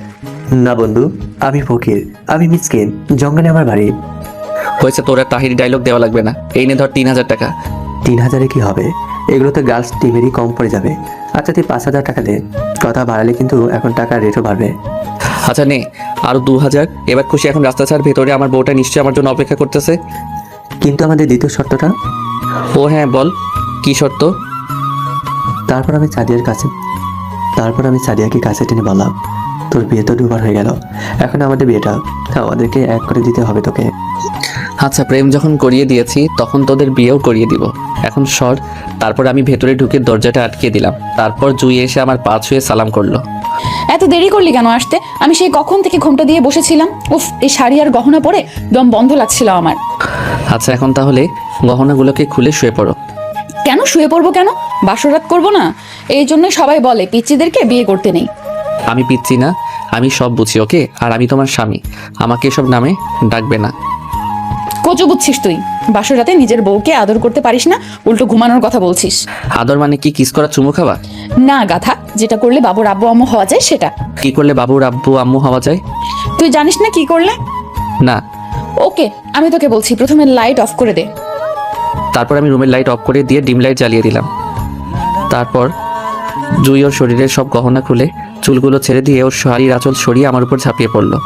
না বন্ধু, আমি ফকির, আমি মিসকিন, জঙ্গলে আমার বাড়ি। হয়েছে, তোর আর তাহিরি ডায়লগ দেওয়া লাগবে না। এই নে ধর 3000 টাকা। 3000-এ কি হবে? এগুলো তো গার্লস টিমেরই কম পড়ে যাবে। আচ্ছা, তুই 5000 টাকা দে। কথা বাড়ালে কিন্তু এখন টাকার রেটও বাড়বে। আচ্ছা নে, আরো 2000। এবার খুশি? এখন রাস্তা ছাড়, ভেতরে আমার বউটা নিশ্চয়ই আমার জন্য অপেক্ষা করতেছে। কিন্তু আমাদের দ্বিতীয় শর্তটা? ও হ্যাঁ, বল কি শর্ত? তারপর আমি সাদিয়াকে কাছে টেনে বললাম, তোর বিয়ে তো 2বার হয়ে গেল, এখন আমাদের বিয়েটা আমাদেরকে এক করে দিতে হবে তোকে। আচ্ছা, প্রেম যখন করিয়ে দিয়েছি তখন তোদের বিয়েও করিয়ে দিব। এখন সর। তারপর আমি ভেতরে ঢুকে দরজাটা আটকে দিলাম। তারপর জুই এসে আমার পা ছুঁয়ে সালাম করলো। এত দেরি করলি কেন আসতে? আমি সেই কখন থেকে ঘোমটা দিয়ে বসেছিলাম। উফ, এই শাড়ি আর গহনা পরে দম বন্ধ লাগছিল আমার। আচ্ছা, এখন তাহলে গহনাগুলোকে খুলে শুয়ে পড়ো। কেন শুয়ে পড়বো? কেন বাসরাত করবো না? এই জন্যই সবাই বলে পিচ্চিদেরকে বিয়ে করতে নেই। আমি পিচ্ছি না, আমি সব বুঝি, ওকে? আর আমি তোমার স্বামী, আমাকে এসব নামে ডাকবে না। কচু বুঝছিস তুই? বাসরাতে নিজের বউকে আদর করতে পারিস না, উল্টো ঘুমানোর কথা বলছিস। আদর মানে কি, কিস করা, চুমু খাওয়া? না গাধা, যেটা করলে বাবুর আব্বু আম্মু হওয়া যায় সেটা। কি করলে বাবুর আব্বু আম্মু হওয়া যায়? তুই জানিস না কি করলে? না। ওকে, আমি তোকে বলছি, প্রথমে লাইট অফ করে দে। তারপর আমি রুমের লাইট অফ করে দিয়ে ডিম লাইট জ্বালিয়ে দিলাম। তারপর জুই ওর শরীরের সব গহনা খুলে চুলগুলো ছেড়ে দিয়ে ওর শাড়ির আঁচল সরিয়ে আমার উপর ঝাঁপিয়ে পড়লো।